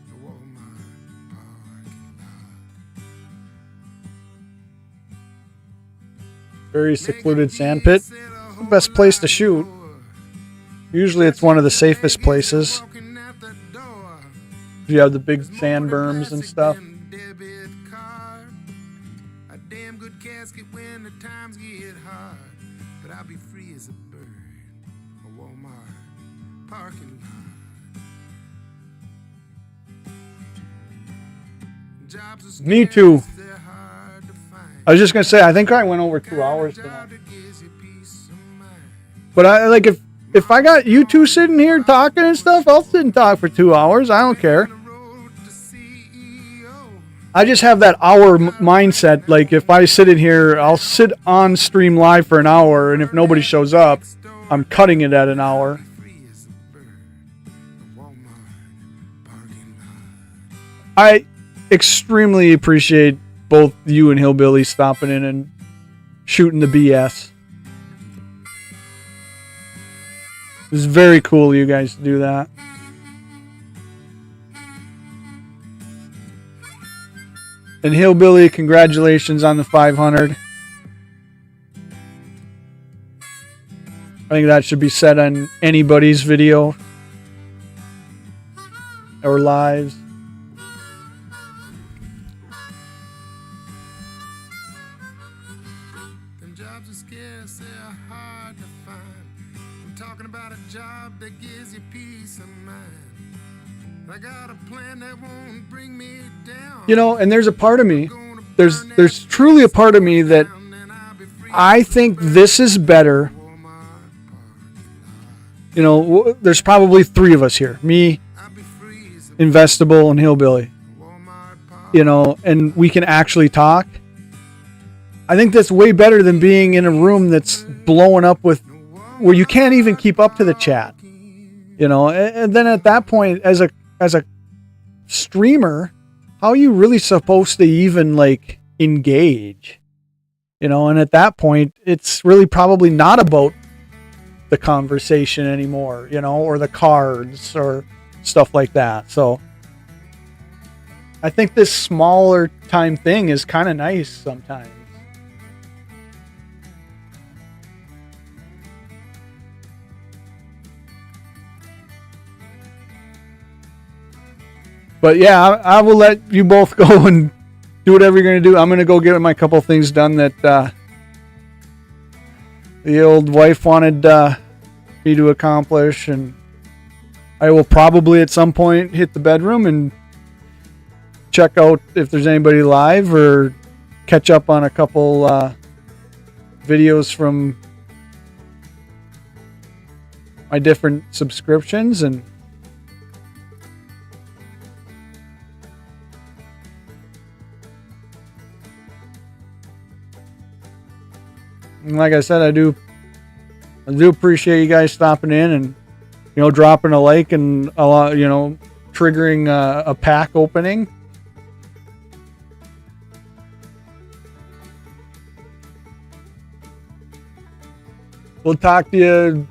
S3: The Walmart parking lot.
S2: Very secluded sandpit. The best place to shoot. Usually it's one of the safest places. You have the big sand berms and stuff.
S3: A damn good casket when the times get hard, but I'll be free as a bird. A Walmart parking lot. Jobs are
S2: Me too.
S3: scarce, they're hard to find.
S2: I was just gonna say, I think I went over 2 hours tonight.
S3: Job that gives you peace of mind.
S2: But I like if I got you two sitting here talking and stuff, I'll sit and talk for 2 hours. I don't care.
S3: On the road to CEO.
S2: I just have that hour mindset. Like if I sit in here, I'll sit on stream live for an hour, and if nobody shows up, I'm cutting it at an hour.
S3: Free as a bird. A Walmart parking lot.
S2: I extremely appreciate both you and Hillbilly stopping in and shooting the BS. It was very cool of you guys to do that. And Hillbilly, congratulations on the 500. I think that should be said on anybody's video or lives.
S3: Them jobs are scarce, they're hard to find. I'm talking about a job that gives you peace of mind. I got a plan that won't bring me down.
S2: You know, and there's a part of me, there's truly a part of me that I think this is better. You know, there's probably 3 of us here. Me, Investable, and Hillbilly. You know, and we can actually talk. I think that's way better than being in a room that's blowing up with, where you can't even keep up to the chat. You know, and then at that point, as a streamer, how are you really supposed to even like engage? You know, and at that point, it's really probably not about the conversation anymore, you know, or the cards or stuff like that. So I think this smaller time thing is kind of nice sometimes. But yeah, I will let you both go and do whatever you're going to do. I'm going to go get my couple things done that the old wife wanted me to accomplish. And I will probably at some point hit the bedroom and check out if there's anybody live or catch up on a couple videos from my different subscriptions. And like I said, I do appreciate you guys stopping in and, you know, dropping a like and a lot, you know, triggering a pack opening. we'll talk to you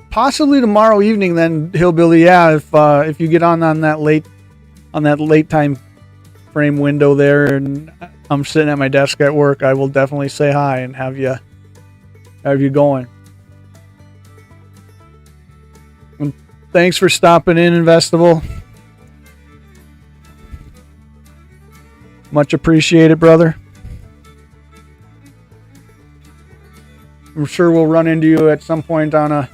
S2: possibly tomorrow evening. Then, Hillbilly. Yeah, if you get on that late time frame window there, and I'm sitting at my desk at work, I will definitely say hi and have you going. And thanks for stopping in, Investable. Much appreciated, brother. I'm sure we'll run into you at some point on a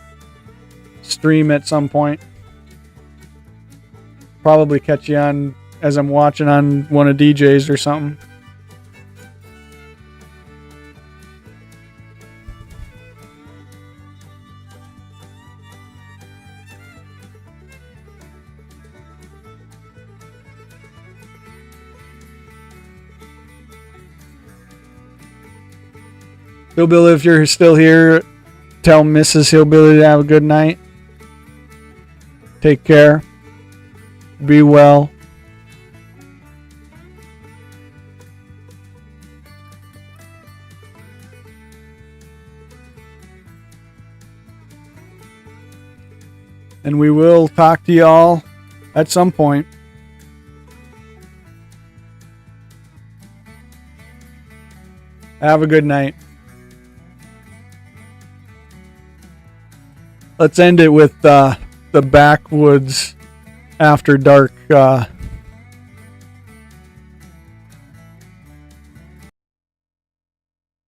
S2: stream at some point. Probably catch you on as I'm watching on one of DJs or something. Hillbilly, if you're still here, tell Mrs. Hillbilly to have a good night. Take care. Be well. And we will talk to y'all at some point. Have a good night. Let's end it with the Backwoods After Dark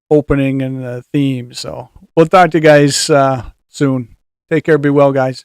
S2: opening and the theme. So we'll talk to you guys soon. Take care. Be well, guys.